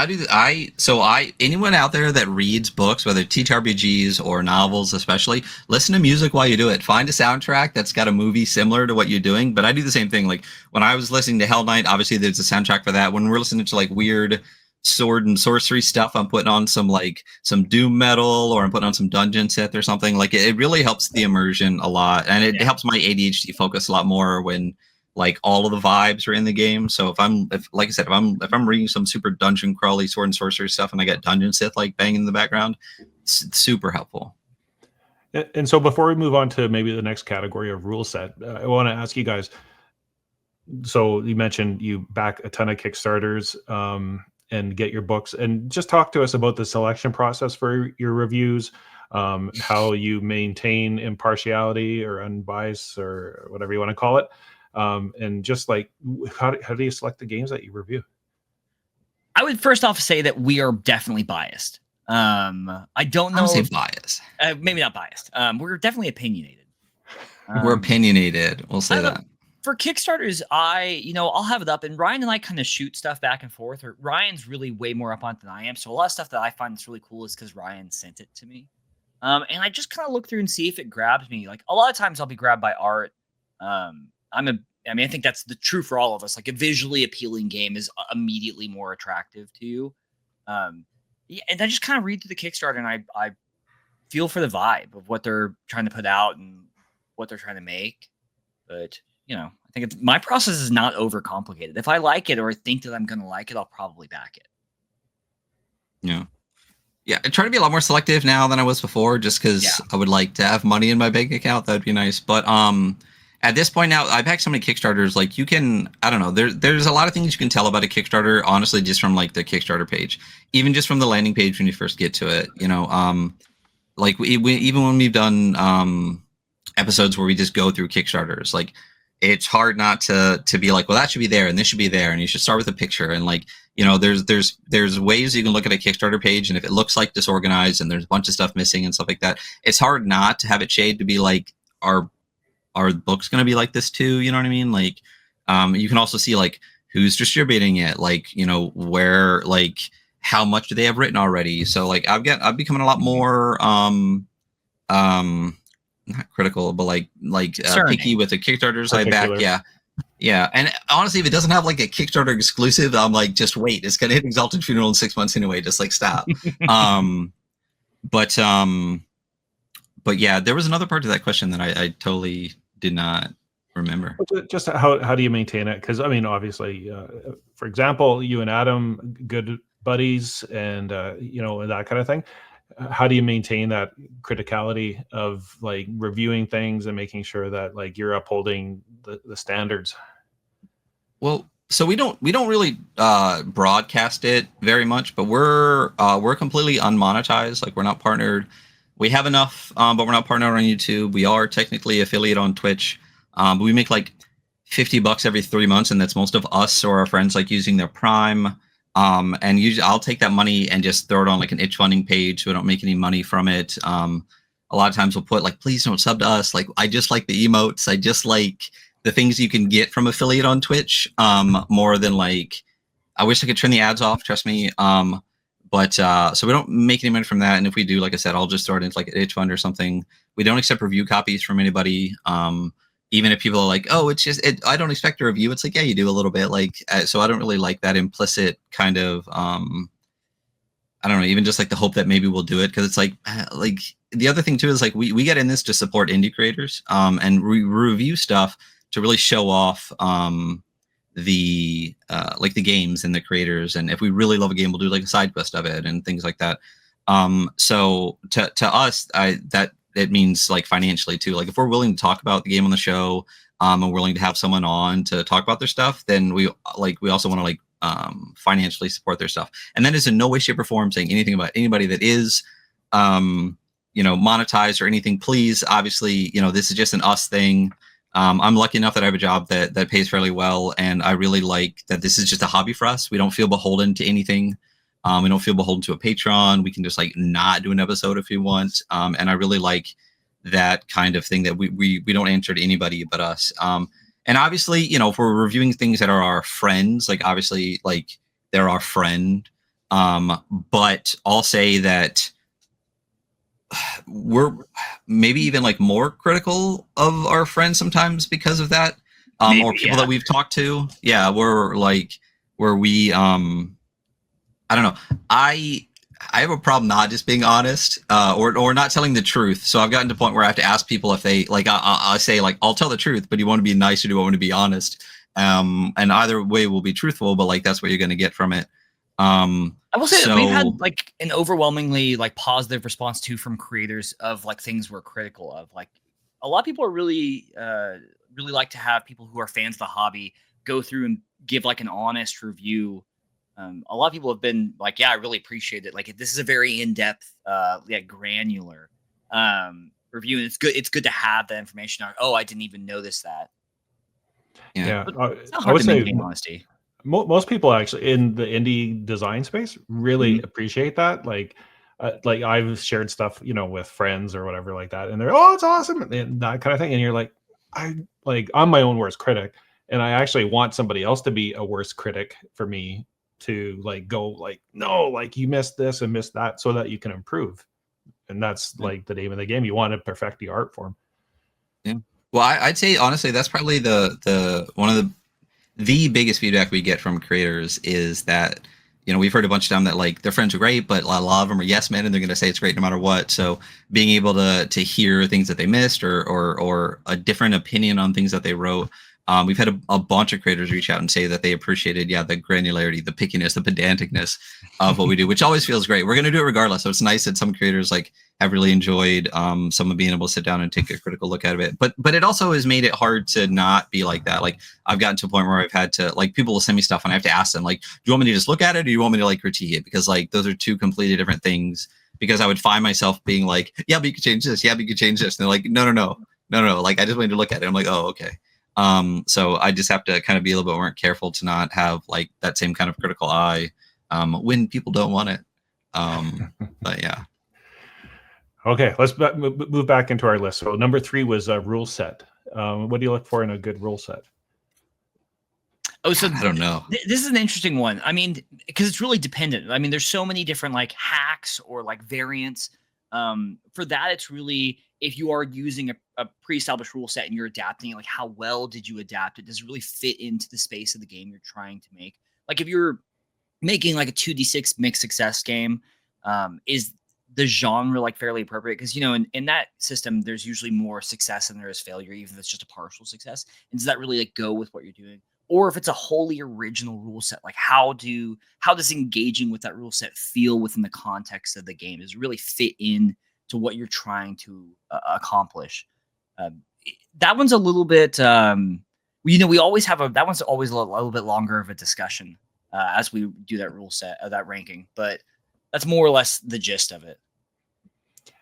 anyone out there that reads books, whether TTRPGs or novels, especially, listen to music while you do it. Find a soundtrack that's got a movie similar to what you're doing. But I do the same thing. Like when I was listening to Hell Knight, obviously there's a soundtrack for that. When we're listening to like weird sword and sorcery stuff, I'm putting on some doom metal, or I'm putting on some dungeon synth or something. Like it really helps the immersion a lot, and it helps my ADHD focus a lot more when like all of the vibes are in the game. So if I'm reading some super dungeon crawly sword and sorcery stuff and I get dungeon synth like banging in the background, it's super helpful.
And so before we move on to maybe the next category of rule set, I want to ask you guys. So you mentioned you back a ton of Kickstarters and get your books, and just talk to us about the selection process for your reviews, how you maintain impartiality or unbiased or whatever you want to call it. And just like, how do you select the games that you review?
I would first off say that we are definitely biased. I don't know.
I would say biased.
Maybe not biased. We're definitely opinionated.
We're opinionated. We'll say that.
For Kickstarters, I'll have it up, and Ryan and I kind of shoot stuff back and forth. Or Ryan's really way more up on it than I am. So a lot of stuff that I find that's really cool is because Ryan sent it to me. And I just kind of look through and see if it grabs me. Like a lot of times I'll be grabbed by art. I think that's the true for all of us. Like a visually appealing game is immediately more attractive to you. And I just kind of read through the Kickstarter, and I feel for the vibe of what they're trying to put out and what they're trying to make. But, I think my process is not overcomplicated. If I like it or think that I'm going to like it, I'll probably back it.
Yeah. Yeah, I try to be a lot more selective now than I was before, just because I would like to have money in my bank account. That'd be nice. But at this point now, I've backed so many Kickstarters. Like you can, I don't know, there's a lot of things you can tell about a Kickstarter, honestly, just from like the Kickstarter page, even just from the landing page when you first get to it. Like even when we've done episodes where we just go through Kickstarters, like it's hard not to be like, well, that should be there and this should be there, and you should start with a picture. And like, there's ways you can look at a Kickstarter page, and if it looks like disorganized and there's a bunch of stuff missing and stuff like that, it's hard not to have it shade to be like, are books going to be like this too? You know what I mean? Like, you can also see like who's distributing it, like, where, like how much do they have written already? So like I've becoming a lot more, not critical, but like picky with the Kickstarters I back. Yeah. And honestly, if it doesn't have like a Kickstarter exclusive, I'm like, just wait, it's going to hit Exalted Funeral in 6 months anyway. Just like stop. But yeah, there was another part to that question that I totally did not remember.
Just how do you maintain it? Because I mean, obviously, for example, you and Adam, good buddies, and that kind of thing. How do you maintain that criticality of like reviewing things and making sure that like you're upholding the standards?
Well, so we don't really broadcast it very much, but we're completely unmonetized. Like we're not partnered. We have enough, but we're not partnered on YouTube. We are technically affiliate on Twitch, but we make like $50 every 3 months, and that's most of us or our friends like using their Prime. And usually I'll take that money and just throw it on like an itch funding page, so we don't make any money from it. A lot of times we'll put like, please don't sub to us. Like I just like the emotes. I just like the things you can get from affiliate on Twitch, more than like, I wish I could turn the ads off. Trust me. But so we don't make any money from that. And if we do, like I said, I'll just throw it into like an itch fund or something. We don't accept review copies from anybody. Even if people are like, oh, it's just, I don't expect a review. It's like, yeah, you do a little bit. Like, so I don't really like that implicit kind of, I don't know, even just like the hope that maybe we'll do it. Cause it's like the other thing too, is like, we get in this to support indie creators, and review stuff to really show off, the like the games and the creators. And if we really love a game, we'll do like a side quest of it and things like that. So to us, that it means like financially too. Like if we're willing to talk about the game on the show, and willing to have someone on to talk about their stuff, then we also want to like financially support their stuff. And that is in no way, shape, or form saying anything about anybody that is monetized or anything. Please, obviously, this is just an us thing. I'm lucky enough that I have a job that pays fairly well, and I really like that this is just a hobby for us. We don't feel beholden to anything. We don't feel beholden to a Patreon. We can just like not do an episode if we want. And I really like that kind of thing that we don't answer to anybody but us. And obviously, you know, if we're reviewing things that are our friends, like obviously, like they're our friend. But I'll say that we're maybe even like more critical of our friends sometimes because of that.
Maybe,
Or people
yeah.
that we've talked to. Yeah, we're like where we I don't know. I have a problem not just being honest, or not telling the truth. So I've gotten to a point where I have to ask people if they like. I say like I'll tell the truth, but you want to be nice or do you want to be honest? And either way will be truthful, but like that's what you're going to get from it.
I will say that we've had like an overwhelmingly like positive response too from creators of like things we're critical of. Like a lot of people are really really like to have people who are fans of the hobby go through and give like an honest review. A lot of people have been like, yeah, I really appreciate it. Like this is a very in-depth, granular review, and it's good. It's good to have that information. Oh, I didn't even notice that.
Yeah,
it's not hard to maintain honesty.
Most people actually in the indie design space really appreciate that. Like I've shared stuff, you know, with friends or whatever like that, and they're, oh, it's awesome, and that kind of thing. And you're like, I'm my own worst critic, and I actually want somebody else to be a worse critic for me to like go like, no, like you missed this and missed that, so that you can improve. And that's like the name of the game. You want to perfect the art form.
Yeah. Well, I'd say honestly, that's probably the one of the biggest feedback we get from creators is that, you know, we've heard a bunch of time that like their friends are great, but a lot of them are yes men and they're going to say it's great no matter what. So being able to hear things that they missed or a different opinion on things that they wrote. We've had a bunch of creators reach out and say that they appreciated, the granularity, the pickiness, the pedanticness of what we do, which always feels great. We're going to do it regardless. So it's nice that some creators like have really enjoyed some of being able to sit down and take a critical look at it. But it also has made it hard to not be like that. Like I've gotten to a point where I've had to, like, people will send me stuff and I have to ask them, like, do you want me to just look at it or do you want me to like critique it? Because like those are two completely different things. Because I would find myself being like, yeah, but you could change this. Yeah, but you could change this. And they're like, no. Like I just wanted to look at it. I'm like, oh, okay. So I just have to kind of be a little bit more careful to not have like that same kind of critical eye when people don't want it. But yeah.
Okay, let's move back into our list. So number 3 was a rule set. What do you look for in a good rule set?
Oh, so
I don't know.
This is an interesting one. I mean, because it's really dependent. I mean, there's so many different like hacks or like variants. For that, it's really if you are using a pre-established rule set and you're adapting it, like how well did you adapt it? Does it really fit into the space of the game you're trying to make? Like if you're making like a 2d6 mixed success game, is the genre like fairly appropriate? Because, you know, in that system, there's usually more success than there is failure, even if it's just a partial success. And does that really like go with what you're doing? Or if it's a wholly original rule set, like how does engaging with that rule set feel within the context of the game? Does it really fit in to what you're trying to accomplish? That one's a little bit, you know, we always have that one's always a little bit longer of a discussion as we do that rule set, that ranking, but that's more or less the gist of it.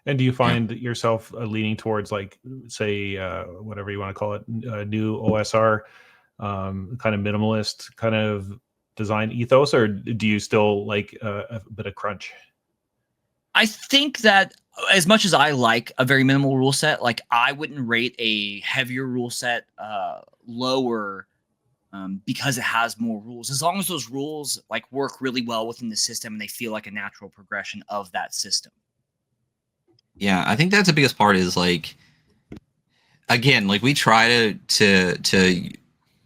And do you find yourself leaning towards like, say, whatever you want to call it, new OSR, kind of minimalist kind of design ethos, or do you still like a bit of crunch?
I think that as much as I like a very minimal rule set, like I wouldn't rate a heavier rule set lower because it has more rules. As long as those rules like work really well within the system and they feel like a natural progression of that system.
Yeah, I think that's the biggest part is like, again, like we try to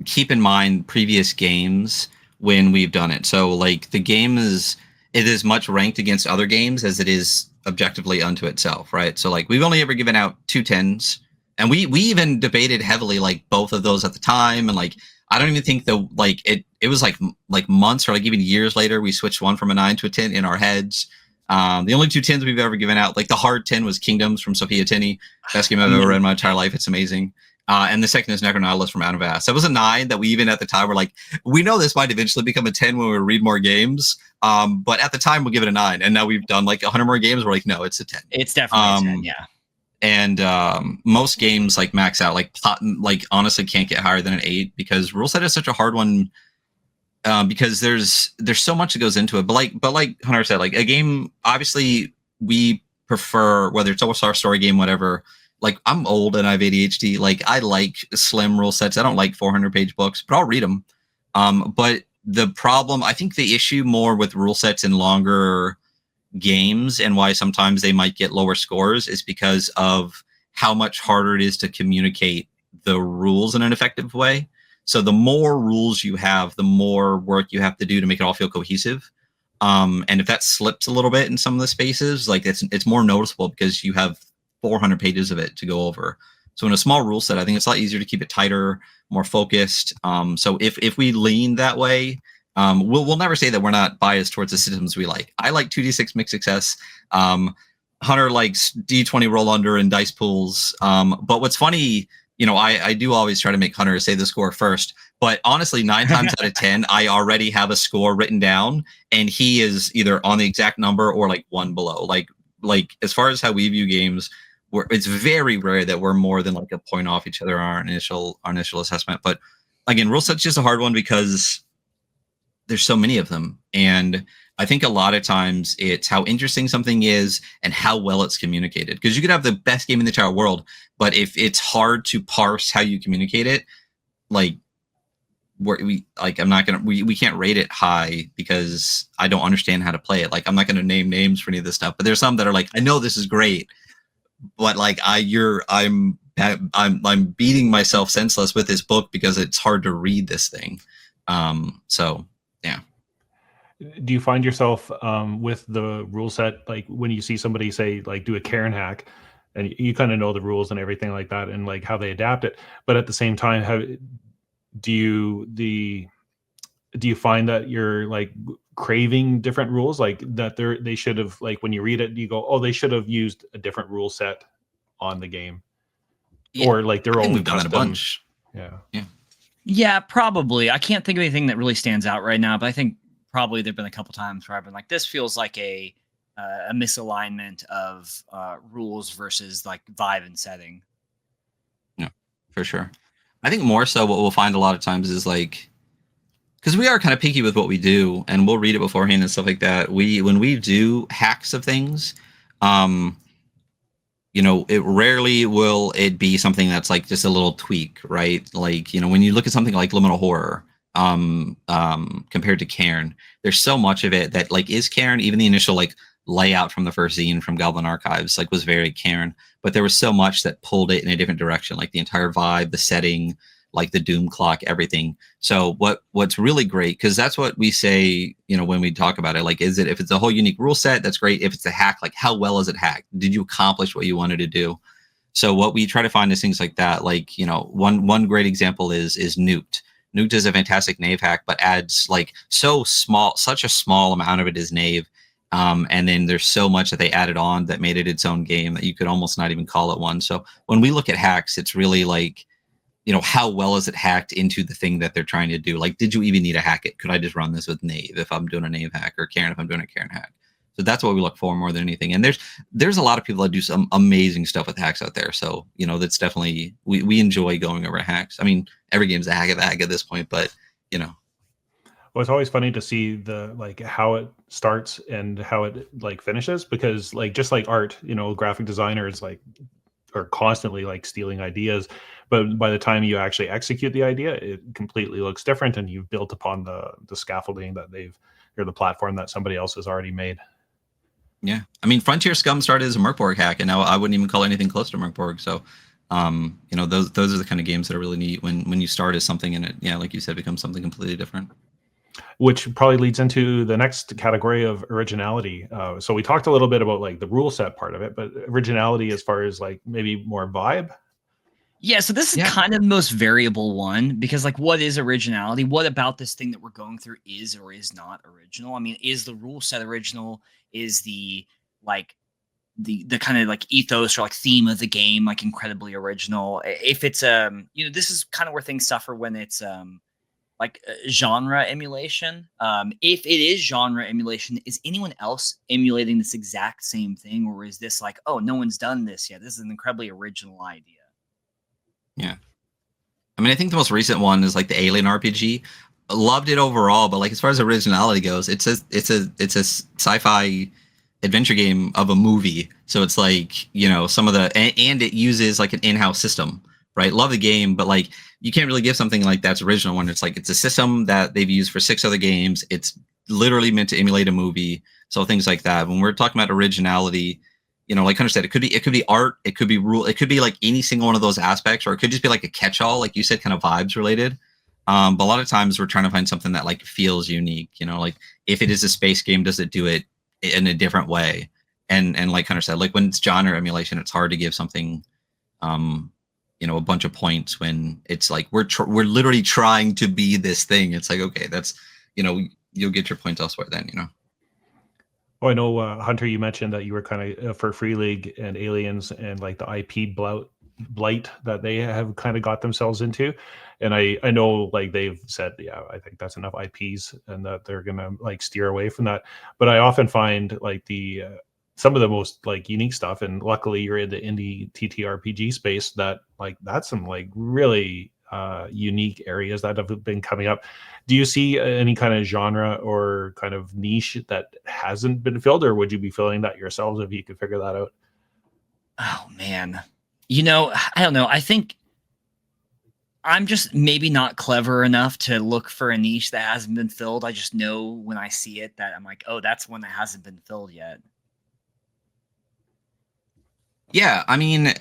keep in mind previous games when we've done it. So like the game is as much ranked against other games as it is objectively unto itself, right? So like we've only ever given out 2 10s, and we even debated heavily like both of those at the time, and like I don't even think it was like months or like even years later we switched one from a 9 to a 10 in our heads. The only 2 10s we've ever given out, like the hard 10 was Kingdoms from Sophia Tinney. Best game I've ever read in my entire life. It's amazing. And the second is Necronautilus from unbiased. That was a 9 that we even at the time were like, we know this might eventually become a 10 when we read more games. But at the time we'll give it a 9. And now we've done like 100 more games. We're like, no, it's a 10.
It's definitely a 10, yeah.
And most games like max out, like honestly can't get higher than an 8 because rule set is such a hard one. because there's so much that goes into it. But like Hunter said, like a game, obviously we prefer, whether it's a story game, whatever. Like I'm old and I have ADHD. Like I like slim rule sets. I don't like 400-page books, but I'll read them. But the problem, I think the issue more with rule sets in longer games and why sometimes they might get lower scores is because of how much harder it is to communicate the rules in an effective way. So the more rules you have, the more work you have to do to make it all feel cohesive. And if that slips a little bit in some of the spaces, like it's more noticeable because you have 400 pages of it to go over. So in a small rule set, I think it's a lot easier to keep it tighter, more focused. So if we lean that way, we'll never say that we're not biased towards the systems we like. I like 2d6 mixed success. Hunter likes d20 roll under and dice pools. But what's funny, I do always try to make Hunter say the score first. But honestly, 9 times out of 10, I already have a score written down, and he is either on the exact number or like one below. Like as far as how we view games, it's very rare that we're more than like a point off each other on our initial assessment. But again, rule set's just a hard one because there's so many of them. And I think a lot of times it's how interesting something is and how well it's communicated. Because you could have the best game in the entire world, but if it's hard to parse how you communicate it, like we can't rate it high because I don't understand how to play it. Like I'm not going to name names for any of this stuff, but there's some that are like, I know this is great, but like I'm beating myself senseless with this book because it's hard to read this thing. So yeah.
Do you find yourself with the rule set, like when you see somebody say like do a Karen hack, and you kind of know the rules and everything like that, and like how they adapt it, but at the same time, do you find that you're like craving different rules, like that they should have, like when you read it, you go, oh, they should have used a different rule set on the game, or like their own
we've done
custom.
that a bunch.
Yeah, probably. I can't think of anything that really stands out right now, but I think probably there've been a couple times where I've been like, this feels like a misalignment of rules versus like vibe and setting.
Yeah, for sure. I think more so what we'll find a lot of times is like, because we are kind of picky with what we do, and we'll read it beforehand and stuff like that. When we do hacks of things, it rarely will it be something that's like just a little tweak, right? Like, when you look at something like liminal horror, compared to Cairn, there's so much of it that like is Cairn. Even the initial like layout from the first zine from Goblin Archives like was very Cairn, but there was so much that pulled it in a different direction, like the entire vibe, the setting, like the doom clock, everything. So what's really great, because that's what we say, when we talk about it, like, if it's a whole unique rule set, that's great. If it's a hack, like how well is it hacked? Did you accomplish what you wanted to do? So what we try to find is things like that. Like, one great example is Nuked. Nuked is a fantastic knave hack, but adds like such a small amount of it is knave. And then there's so much that they added on that made it its own game that you could almost not even call it one. So when we look at hacks, it's really like, how well is it hacked into the thing that they're trying to do? Like, did you even need to hack it? Could I just run this with knave if I'm doing a knave hack, or Karen if I'm doing a Karen hack? So that's what we look for more than anything. And there's a lot of people that do some amazing stuff with hacks out there. So, that's definitely, we enjoy going over hacks. I mean, every game's a hack at this point, but
Well, it's always funny to see the like how it starts and how it like finishes, because like just like art, graphic designers like are constantly like stealing ideas, but by the time you actually execute the idea, it completely looks different, and you've built upon the scaffolding that or the platform that somebody else has already made.
Yeah, I mean, Frontier Scum started as a Merkborg hack, and now I wouldn't even call anything close to Merkborg. So, those are the kind of games that are really neat when you start as something and it, like you said, becomes something completely different.
Which probably leads into the next category of originality. So we talked a little bit about like the rule set part of it, but originality as far as like maybe more vibe.
Yeah, so this is kind of the most variable one, because like, what is originality? What about this thing that we're going through is or is not original? I mean, is the rule set original? Is the like the kind of like ethos or like theme of the game like incredibly original? If it's this is kind of where things suffer when it's like genre emulation. If it is genre emulation, is anyone else emulating this exact same thing, or is this like, oh, no one's done this yet? This is an incredibly original idea.
Yeah. I mean, I think the most recent one is like the Alien RPG. loved it overall, but like as far as originality goes, it's a sci-fi adventure game of a movie. So it's like, you know, some of the and it uses like an in-house system, right? Love the game, but like you can't really give something like that's original when it's like it's a system that they've used for 6 other games. It's literally meant to emulate a movie. So things like that. When we're talking about originality, you know, like Hunter said, it could be art, it could be rule, it could be like any single one of those aspects, or it could just be like a catch-all, like you said, kind of vibes related. But a lot of times we're trying to find something that like feels unique, you know, like if it is a space game, does it do it in a different way? And like Hunter said, like when it's genre emulation, it's hard to give something, you know, a bunch of points when it's like we're literally trying to be this thing. It's like, okay, that's, you know, you'll get your points elsewhere then, you know.
Oh, I know, Hunter, you mentioned that you were kind of for Free League and Aliens and like the IP blight that they have kind of got themselves into. And I know like they've said, yeah, I think that's enough IPs and that they're going to like steer away from that. But I often find like the some of the most like unique stuff. And luckily you're in the indie TTRPG space that like that's some like really unique areas that have been coming up. Do you see any kind of genre or kind of niche that hasn't been filled, or would you be filling that yourselves if you could figure that out?
Oh man, you know, I don't know. I think I'm just maybe not clever enough to look for a niche that hasn't been filled. I just know when I see it that I'm like, oh, that's one that hasn't been filled yet.
Yeah, I mean,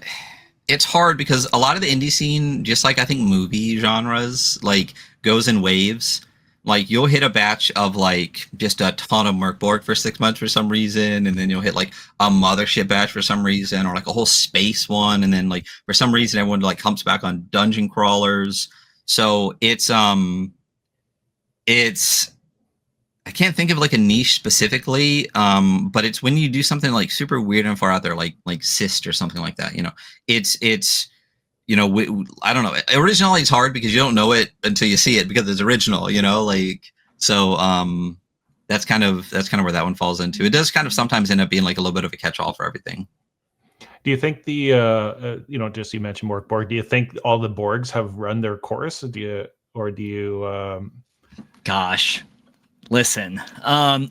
it's hard because a lot of the indie scene, just like I think movie genres, like goes in waves. Like you'll hit a batch of like just a ton of Merkborg for 6 months for some reason, and then you'll hit like a Mothership batch for some reason, or like a whole space one, and then like for some reason everyone like comes back on dungeon crawlers. So it's I can't think of like a niche specifically, but it's when you do something like super weird and far out there, like Cyst or something like that. You know, it's you know, I don't know. Originality is hard because you don't know it until you see it because it's original. You know, like so. That's kind of where that one falls into. It does kind of sometimes end up being like a little bit of a catch-all for everything.
Do you think the you know, just you mentioned Morkborg, do you think all the Borgs have run their course? Do you
Gosh. Listen,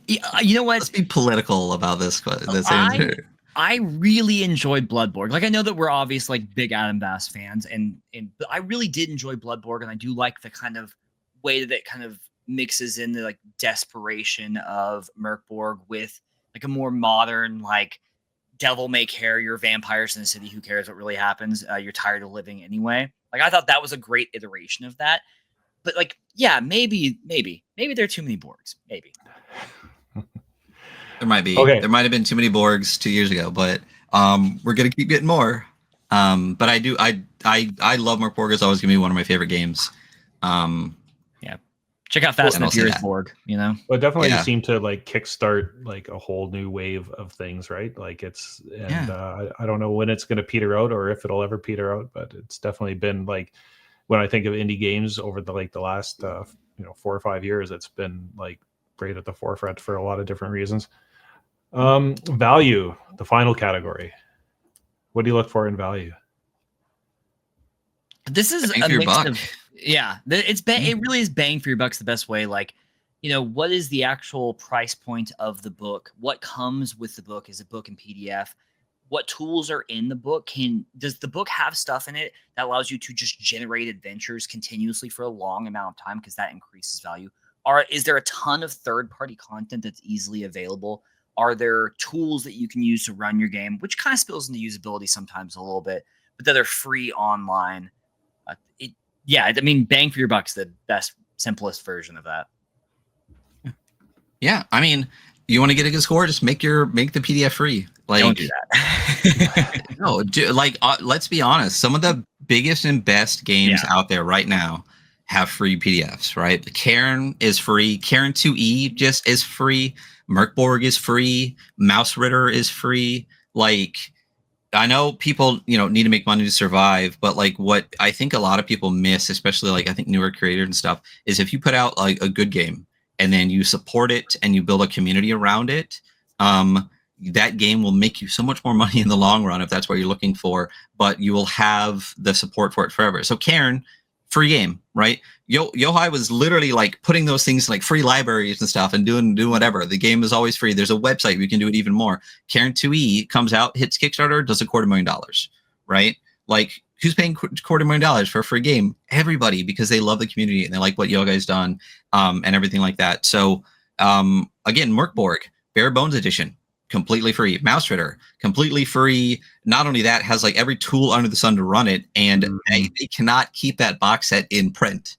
you know what?
Let's be political about this answer.
I really enjoyed Bloodborne. Like I know that we're obviously like big Adam Bass fans, but I really did enjoy Bloodborne, and I do like the kind of way that it kind of mixes in the like desperation of Merkborg with like a more modern like devil may care, you're vampires in the city, who cares what really happens? You're tired of living anyway. Like I thought that was a great iteration of that. But like, yeah, maybe there are too many Borgs. Maybe
there might be.
Okay.
There might have been too many Borgs 2 years ago, but we're gonna keep getting more. But I love Merkborg. It's always gonna be one of my favorite games.
Yeah, check out Fast and Furious Borg. You know,
but definitely you seem to like kickstart like a whole new wave of things, right? Like it's I don't know when it's gonna peter out or if it'll ever peter out, but it's definitely been like. When I think of indie games over the last 4 or 5 years, it's been like right at the forefront for a lot of different reasons. Value, the final category. What do you look for in value?
This is a mix of it really is bang for your buck's the best way. Like, you know, what is the actual price point of the book? What comes with the book? Is a book in PDF? What tools are in the book? Does the book have stuff in it that allows you to just generate adventures continuously for a long amount of time because that increases value? Is there a ton of third-party content that's easily available? Are there tools that you can use to run your game, which kind of spills into usability sometimes a little bit, but that are free online? I mean, bang for your buck's the best, simplest version of that.
Yeah, I mean, you want to get a good score? Just make the PDF free. Like,
don't do that.
No, let's be honest. Some of the biggest and best games out there right now have free PDFs, right? Karen is free. Karen 2E just is free. Merkborg is free. Mouse Ritter is free. Like, I know people, need to make money to survive, but like what I think a lot of people miss, especially like I think newer creators and stuff, is if you put out like a good game and then you support it and you build a community around it, that game will make you so much more money in the long run if that's what you're looking for, but you will have the support for it forever. So Karen, free game, right? Yohai was literally like putting those things like free libraries and stuff and doing whatever. The game is always free. There's a website we can do it even more. Karen 2E comes out, hits Kickstarter, does $250,000, right? Like, who's paying $250,000 for a free game? Everybody, because they love the community and they like what Yohai's done, and everything like that. So again, Merkborg, bare bones edition, completely free. Mouse Ritter, completely free. Not only that, has like every tool under the sun to run it, and they cannot keep that box set in print.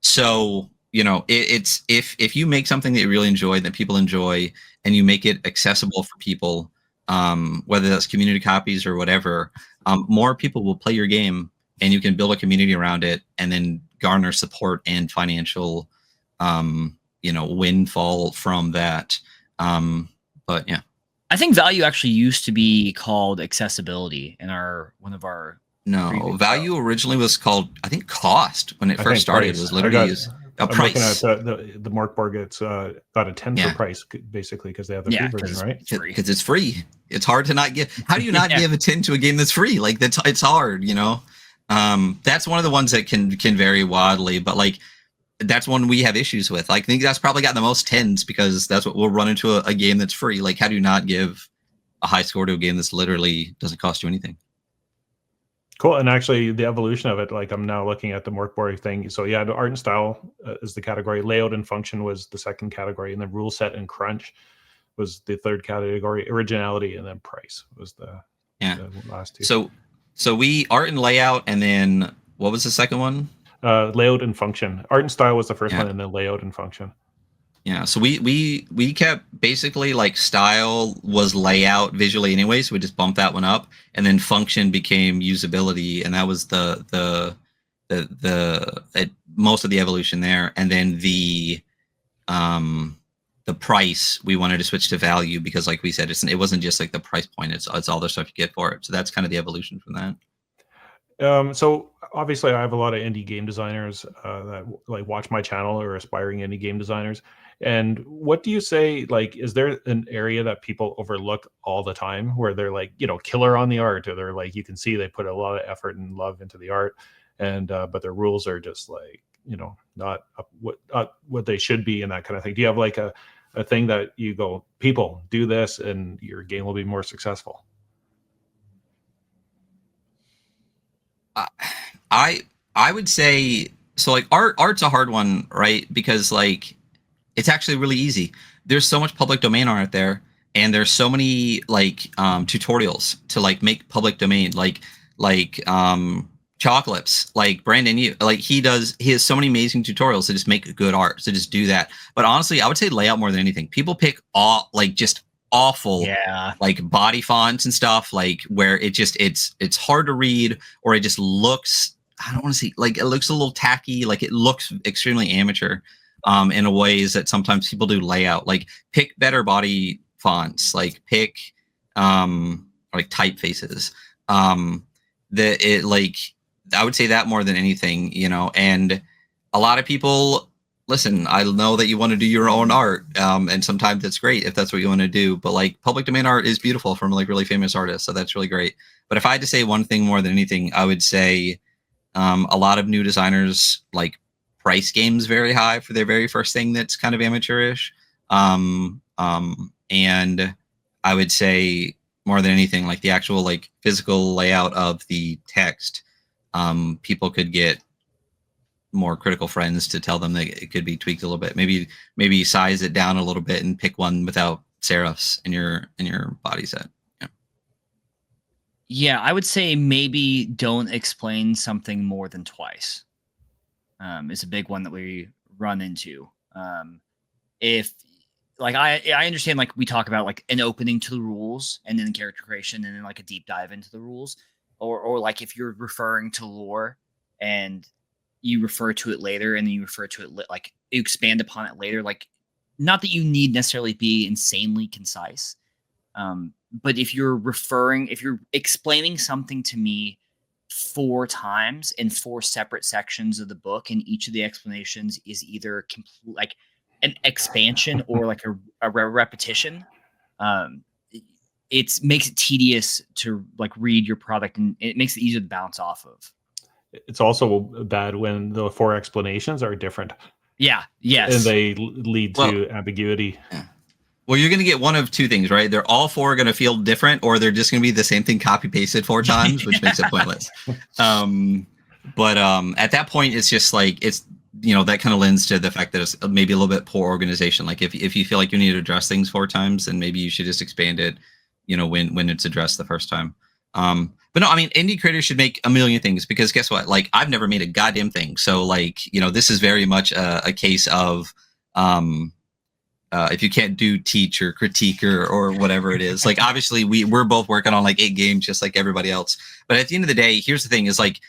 So you know, it's if you make something that you really enjoy, that people enjoy, and you make it accessible for people, whether that's community copies or whatever, more people will play your game, and you can build a community around it, and then garner support and financial, you know, windfall from that. But yeah,
I think value actually used to be called accessibility in one of our.
No, value originally was called, I think, cost when it first started. It was literally a price.
I'm looking at the Morkborg. It's got a 10 for price, basically, because they have the free version, right?
Because it's free. It's hard to not give. How do you not give a 10 to a game that's free? Like, it's hard, you know. That's one of the ones that can vary wildly, but like, that's one we have issues with. Like, I think that's probably got the most 10s because that's what we'll run into a game that's free. Like, how do you not give a high score to a game that's literally doesn't cost you anything?
Cool. And actually, the evolution of it, like, I'm now looking at the Morkborg thing. So yeah, the art and style is the category. Layout and function was the second category, and then rule set and crunch was the third category. Originality and then price was the last two.
So we art and layout, and then what was the second one?
Layout and function. Art and style was the first one, and then layout and function.
Yeah, so we kept basically like style was layout visually anyway, so we just bumped that one up, and then function became usability, and that was the most of the evolution there, and then the price we wanted to switch to value because, like we said, it wasn't just like the price point; it's all the stuff you get for it. So that's kind of the evolution from that.
So obviously, I have a lot of indie game designers that like watch my channel, or aspiring indie game designers. And what do you say, like, is there an area that people overlook all the time where they're like, you know, killer on the art, or they're like, you can see they put a lot of effort and love into the art, and but their rules are just like, you know, not what they should be, and that kind of thing? Do you have like a thing that you go, people do this and your game will be more successful?
I would say so. Like, art's a hard one, right? Because like, it's actually really easy. There's so much public domain art there, and there's so many like tutorials to like make public domain, like Chocolates, like Brandon, he has so many amazing tutorials to just make good art, to just do that. But honestly, I would say layout more than anything. People pick all like just awful like body fonts and stuff, like where it's hard to read, or it just looks, I don't want to say, like, it looks a little tacky, like it looks extremely amateur in a ways that sometimes people do layout. Like, pick better body fonts, like pick like typefaces. I would say that more than anything, you know. And a lot of people, listen, I know that you want to do your own art, and sometimes it's great if that's what you want to do, but like, public domain art is beautiful from like really famous artists, so that's really great. But if I had to say one thing more than anything, I would say a lot of new designers like price games very high for their very first thing that's kind of amateurish, and I would say more than anything, like the actual like physical layout of the text, people could get more critical friends to tell them that it could be tweaked a little bit. Maybe size it down a little bit and pick one without serifs in your body set.
Yeah, I would say maybe don't explain something more than twice. Is a big one that we run into. If like I understand, like we talk about like an opening to the rules and then character creation and then like a deep dive into the rules, or like if you're referring to lore and you refer to it later and then you refer to it like you expand upon it later, like, not that you need necessarily be insanely concise, but if you're explaining something to me 4 times in 4 separate sections of the book, and each of the explanations is either like an expansion or like a repetition, it makes it tedious to like read your product, and it makes it easier to bounce off of.
it's also bad when the 4 explanations are different.
Yeah. Yes.
And they lead to ambiguity.
Yeah. Well, you're going to get one of two things, right? They're all 4 going to feel different, or they're just going to be the same thing copy pasted 4 times, which makes it pointless. But at that point, it's just like it's that kind of lends to the fact that it's maybe a little bit poor organization. Like if you feel like you need to address things 4 times, then maybe you should just expand it, when it's addressed the first time. But no, I mean, indie creators should make a million things, because guess what? Like, I've never made a goddamn thing. So like, this is very much a case of, if you can't do teach or critique or whatever it is, like, obviously we're both working on like 8 games, just like everybody else. But at the end of the day, here's the thing is like,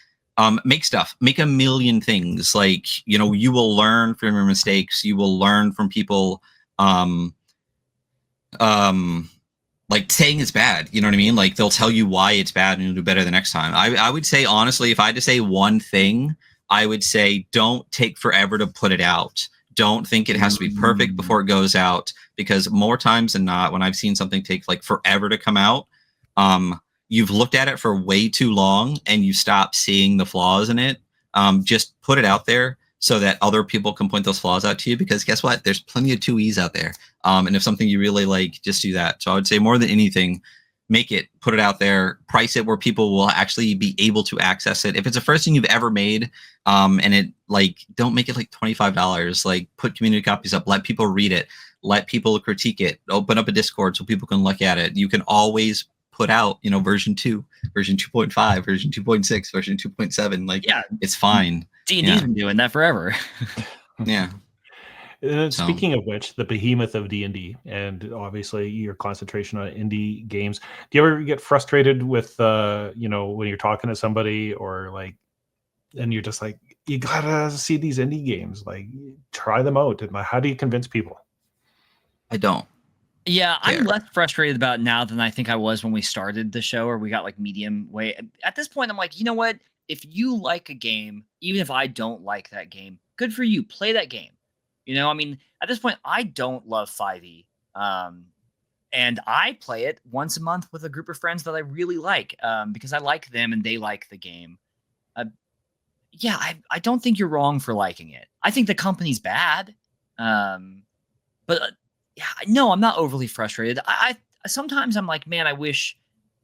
make stuff, make a million things. Like, you will learn from your mistakes. You will learn from people, like saying it's bad, you know what I mean? Like, they'll tell you why it's bad and you'll do better the next time. I would say, honestly, if I had to say one thing, I would say don't take forever to put it out. Don't think it has to be perfect before it goes out, because more times than not, when I've seen something take like forever to come out, you've looked at it for way too long and you stop seeing the flaws in it. Just put it out there so that other people can point those flaws out to you, because guess what? There's plenty of 2Es out there. And if something you really like, just do that. So I would say more than anything, make it, put it out there, price it where people will actually be able to access it. If it's the first thing you've ever made, and it like, don't make it like $25, like put community copies up, let people read it, let people critique it, open up a Discord so people can look at it. You can always put out, version 2, version 2.5, version 2.6, version 2.7. Like, yeah, it's fine.
D&D's been doing that forever.
Yeah.
Speaking of which, the behemoth of D&D, and obviously your concentration on indie games, do you ever get frustrated with, when you're talking to somebody, or like, and you're just like, you gotta see these indie games, like try them out? And how do you convince people?
I don't.
Yeah, I'm less frustrated about it now than I think I was when we started the show, or we got like medium way. At this point, I'm like, you know what? If you like a game, even if I don't like that game, good for you. Play that game. I mean, at this point, I don't love 5e. And I play it once a month with a group of friends that I really like, because I like them and they like the game. Yeah, I don't think you're wrong for liking it. I think the company's bad. But yeah, no, I'm not overly frustrated. I sometimes I'm like, man, I wish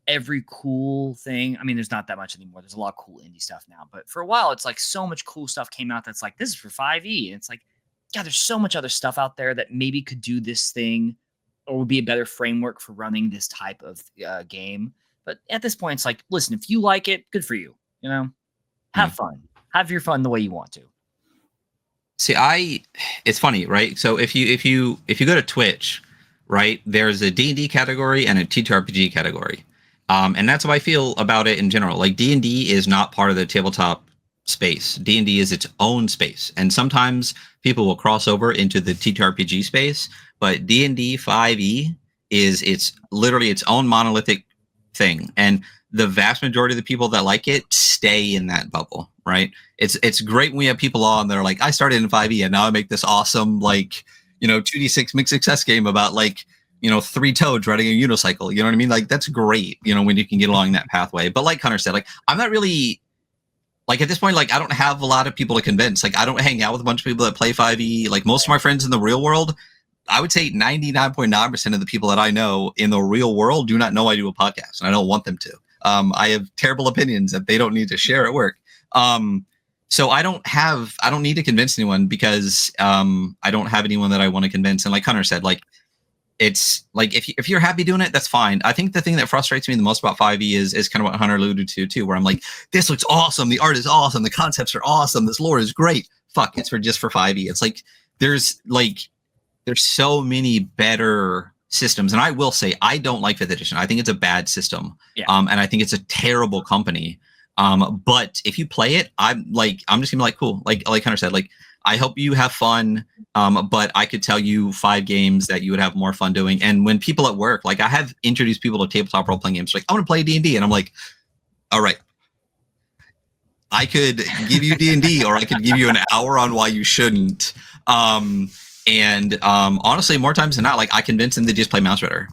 every cool thing. I mean, there's not that much anymore. There's a lot of cool indie stuff now. But for a while, it's like so much cool stuff came out that's like, this is for 5e. And it's like, yeah, there's so much other stuff out there that maybe could do this thing, or would be a better framework for running this type of game. But at this point, it's like, listen, if you like it, good for you. Have fun. Have your fun the way you want to.
See, it's funny, right? So if you go to Twitch, right, there's a D&D category and a TTRPG category. And that's how I feel about it in general. Like, D&D is not part of the tabletop space. D&D is its own space. And sometimes people will cross over into the TTRPG space, but D&D 5e it's literally its own monolithic thing. And the vast majority of the people that like it stay in that bubble, right? It's great when we have people on that are like, I started in 5e and now I make this awesome, like, 2d6 mixed success game about like, 3 toads riding a unicycle. You know what I mean? Like, that's great, when you can get along that pathway. But like Hunter said, like, I'm not really, like, at this point, like, I don't have a lot of people to convince. Like, I don't hang out with a bunch of people that play 5e. Like, most of my friends in the real world, I would say 99.9% of the people that I know in the real world do not know I do a podcast, and I don't want them to. I have terrible opinions that they don't need to share at work. So I don't need to convince anyone, because I don't have anyone that I want to convince. And like Hunter said, like, it's like, if you're happy doing it, that's fine. I think the thing that frustrates me the most about 5e is kind of what Hunter alluded to too, where I'm like, this looks awesome, the art is awesome, the concepts are awesome, this lore is great. Fuck, it's just for 5e. It's like there's so many better systems. And I will say, I don't like 5th edition. I think it's a bad system. Yeah. And I think it's a terrible company. But if you play it, I'm just gonna be like, cool. Like Hunter said, like, I hope you have fun. But I could tell you 5 games that you would have more fun doing. And when people at work, like, I have introduced people to tabletop role-playing games, like, I want to play D&D. And I'm like, all right, I could give you D&D, or I could give you an hour on why you shouldn't. And honestly, more times than not, like, I convince them to just play Mouse Rider,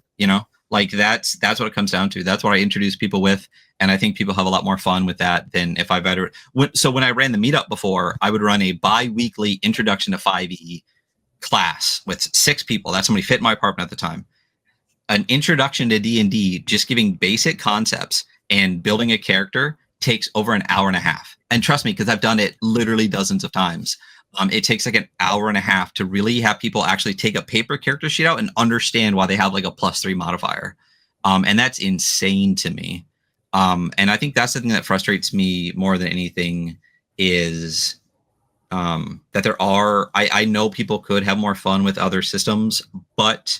Like that's what it comes down to. That's what I introduce people with, and I think people have a lot more fun with that than if I better. So when I ran the meetup before, I would run a bi-weekly introduction to 5e class with 6 people. That's somebody fit in my apartment at the time. An introduction to D&D, just giving basic concepts and building a character, takes over an hour and a half. And trust me, because I've done it literally dozens of times. It takes like an hour and a half to really have people actually take a paper character sheet out and understand why they have like a +3 modifier. And that's insane to me. And I think that's the thing that frustrates me more than anything is that there are, I know people could have more fun with other systems, but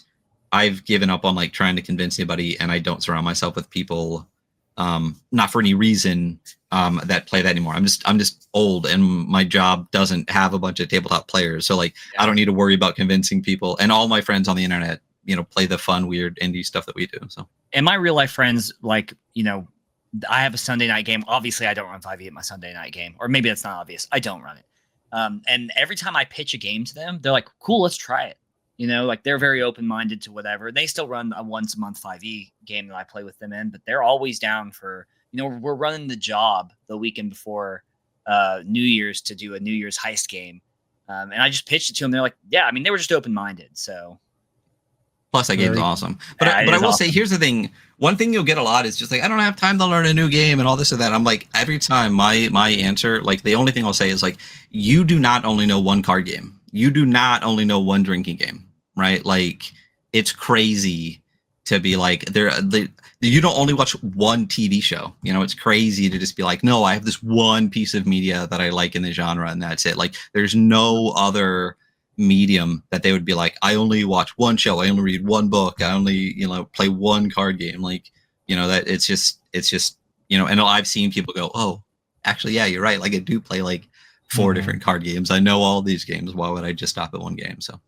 I've given up on like trying to convince anybody, and I don't surround myself with people, not for any reason, that play that anymore. I'm just old, and my job doesn't have a bunch of tabletop players. So like, I don't need to worry about convincing people, and all my friends on the internet, you know, play the fun, weird indie stuff that we do. So,
and my real life friends, like, you know, I have a Sunday night game. Obviously I don't run 5e at my Sunday night game, or maybe that's not obvious. I don't run it. And every time I pitch a game to them, they're like, cool, let's try it. You know, like they're very open-minded to whatever. They still run a once a month 5e game that I play with them in, but they're always down for, you know, we're running the job the weekend before New Year's to do a New Year's heist game. And I just pitched it to them. They're like, yeah, I mean, they were just open-minded. So.
Plus that game's awesome. But I will say, here's the thing. One thing you'll get a lot is just like, I don't have time to learn a new game and all this and that. I'm like, every time my answer, like the only thing I'll say is like, you do not only know one card game. You do not only know one drinking game, right? Like, it's crazy to be like, you don't only watch one TV show. You know, it's crazy to just be like, no, I have this one piece of media that I like in the genre, and that's it. Like, there's no other medium that they would be like, I only watch one show, I only read one book, I only, you know, play one card game. Like, you know, that it's just, you know, and I've seen people go, oh, actually, yeah, you're right. Like, I do play like 4 different card games. I know all these games. Why would I just stop at one game? So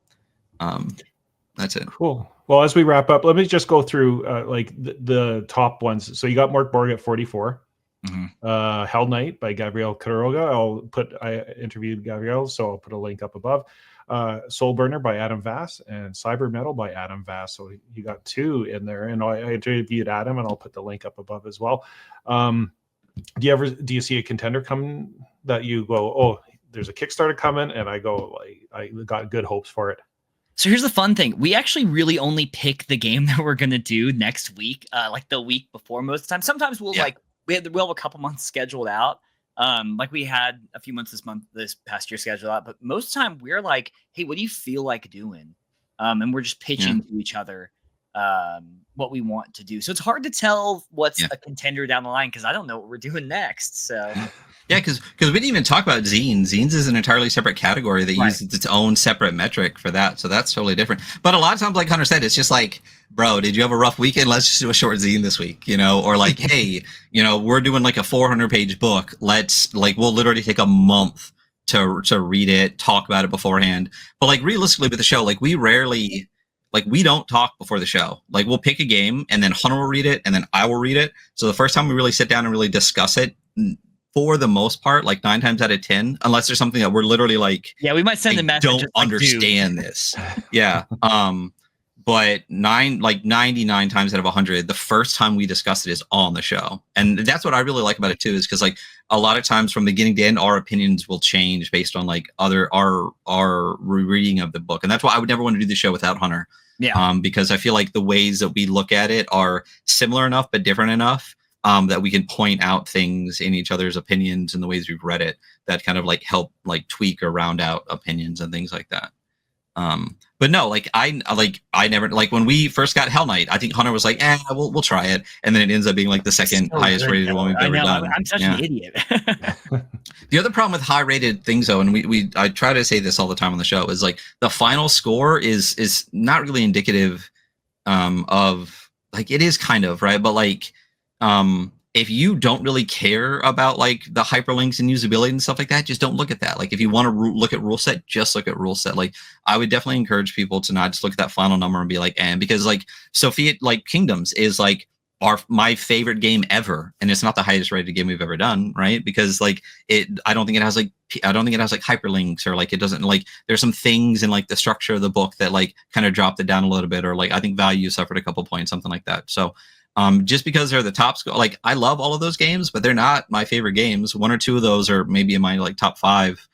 that's it.
Cool. Well, as we wrap up, let me just go through like the top ones. So you got Mark Borg at 44. Hell Knight by Gabriel Quiroga. I interviewed Gabriel, so I'll put a link up above. Soul Burner by Adam Vass and Cyber Metal by Adam Vass. So you got 2 in there, and I interviewed Adam, and I'll put the link up above as well. Do you see a contender coming that you go, oh, there's a Kickstarter coming, and I go, I got good hopes for it?
So here's the fun thing. We actually really only pick the game that we're going to do next week, like the week before most of the time. Sometimes we'll we'll have a couple months scheduled out. Like we had a few months this past year scheduled out, but most of the time we're like, hey, what do you feel like doing? And we're just pitching to each other what we want to do. So it's hard to tell what's a contender down the line, because I don't know what we're doing next. So
yeah, because we didn't even talk about zines. Zines is an entirely separate category that uses its own separate metric for that. So that's totally different. But a lot of times, like Hunter said, it's just like, bro, did you have a rough weekend? Let's just do a short zine this week, you know? Or like, hey, you know, we're doing like a 400-page book. We'll literally take a month to read it, talk about it beforehand. But like realistically with the show, like we rarely, like we don't talk before the show. Like we'll pick a game, and then Hunter will read it, and then I will read it. So the first time we really sit down and really discuss it, for the most part, like 9 times out of 10, unless there's something that we're literally like,
yeah, we might send a message.
Don't understand this. Yeah. But 99 times out of 100, the first time we discuss it is on the show. And that's what I really like about it too, is because like a lot of times from beginning to end, our opinions will change based on like our rereading of the book. And that's why I would never want to do the show without Hunter. Yeah. Because I feel like the ways that we look at it are similar enough, but different enough. That we can point out things in each other's opinions and the ways we've read it that kind of like help like tweak or round out opinions and things like that. But no, like I never, like when we first got Hell Knight, I think Hunter was like, we'll try it. And then it ends up being like the second highest rated one we've ever done.
I'm such an idiot.
The other problem with high rated things though, and I try to say this all the time on the show, is like the final score is not really indicative, of like, it is kind of right. But like, if you don't really care about like the hyperlinks and usability and stuff like that, just don't look at that. Like if you want to look at rule set, just look at rule set. Like I would definitely encourage people to not just look at that final number and be like, because like Sophia, like Kingdoms is like my favorite game ever, and it's not the highest rated game we've ever done, right? Because like I don't think it has like hyperlinks, or like it doesn't, like there's some things in like the structure of the book that like kind of dropped it down a little bit, or like I think value suffered a couple points, something like that. So just because they're the top score, like I love all of those games, but they're not my favorite games. One or two of those are maybe in my like top 5.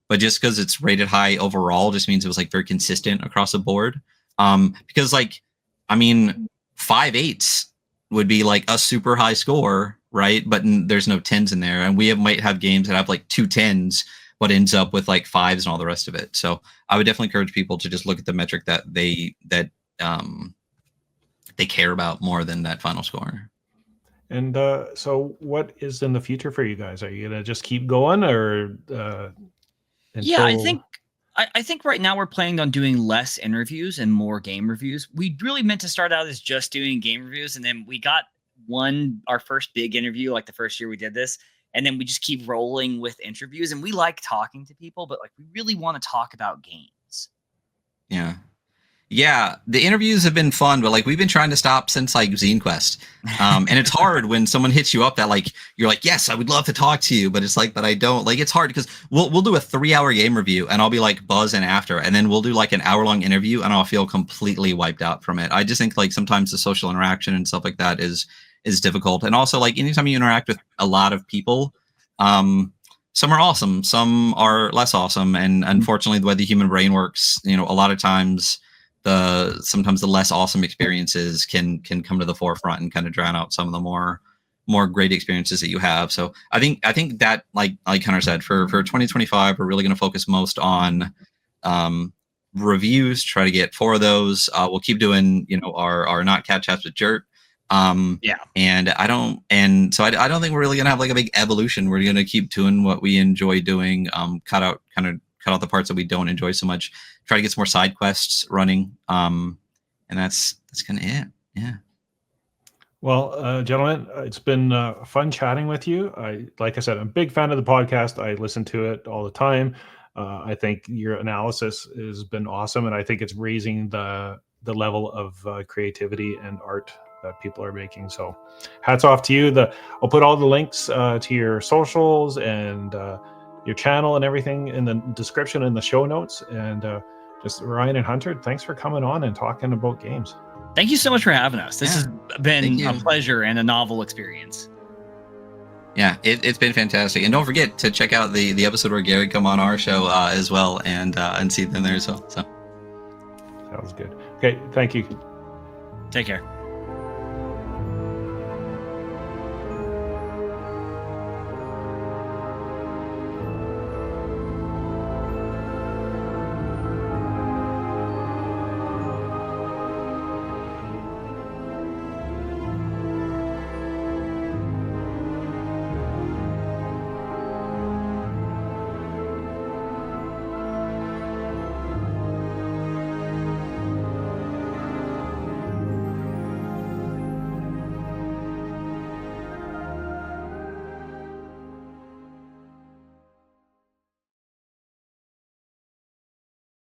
But just because it's rated high overall just means it was like very consistent across the board. Because like, I mean, 5.8s would be like a super high score, right? But there's no 10s in there, and we might have games that have like 2 10s, but ends up with like 5s and all the rest of it. So I would definitely encourage people to just look at the metric that they care about more than that final score.
And so what is in the future for you guys? Are you gonna just keep going, or
Yeah, I think right now we're planning on doing less interviews and more game reviews. We really meant to start out as just doing game reviews, and then we got our first big interview like the first year we did this, and then we just keep rolling with interviews. And we like talking to people, but like we really want to talk about games.
Yeah, the interviews have been fun, but like we've been trying to stop since like Zine Quest. And it's hard when someone hits you up that like you're like, yes, I would love to talk to you, but it's like, but I don't. Like it's hard because we'll do a 3-hour game review and I'll be like buzzing after, and then we'll do like an hour-long interview and I'll feel completely wiped out from it. I just think like sometimes the social interaction and stuff like that is difficult. And also like anytime you interact with a lot of people, some are awesome, some are less awesome, and unfortunately the way the human brain works, you know, a lot of times sometimes the less awesome experiences can come to the forefront and kind of drown out some of the more great experiences that you have. So I think that like Hunter said, for 2025, we're really going to focus most on reviews, try to get 4 of those. We'll keep doing, you know, our not cat chats with Jert. And I don't think we're really going to have like a big evolution. We're going to keep doing what we enjoy doing, cut out the parts that we don't enjoy so much, try to get some more side quests running. And that's kind of it. Yeah.
Well, gentlemen, it's been fun chatting with you. Like I said, I'm a big fan of the podcast. I listen to it all the time. I think your analysis has been awesome, and I think it's raising the level of creativity and art that people are making. So hats off to you. I'll put all the links to your socials and your channel and everything in the description and the show notes. And just Ryan and Hunter, thanks for coming on and talking about games.
Thank you so much for having us. This has been a pleasure and a novel experience.
Yeah, it's been fantastic. And don't forget to check out the episode where Gary come on our show as well, and see them there as well. So
sounds good. Okay, thank you.
Take care.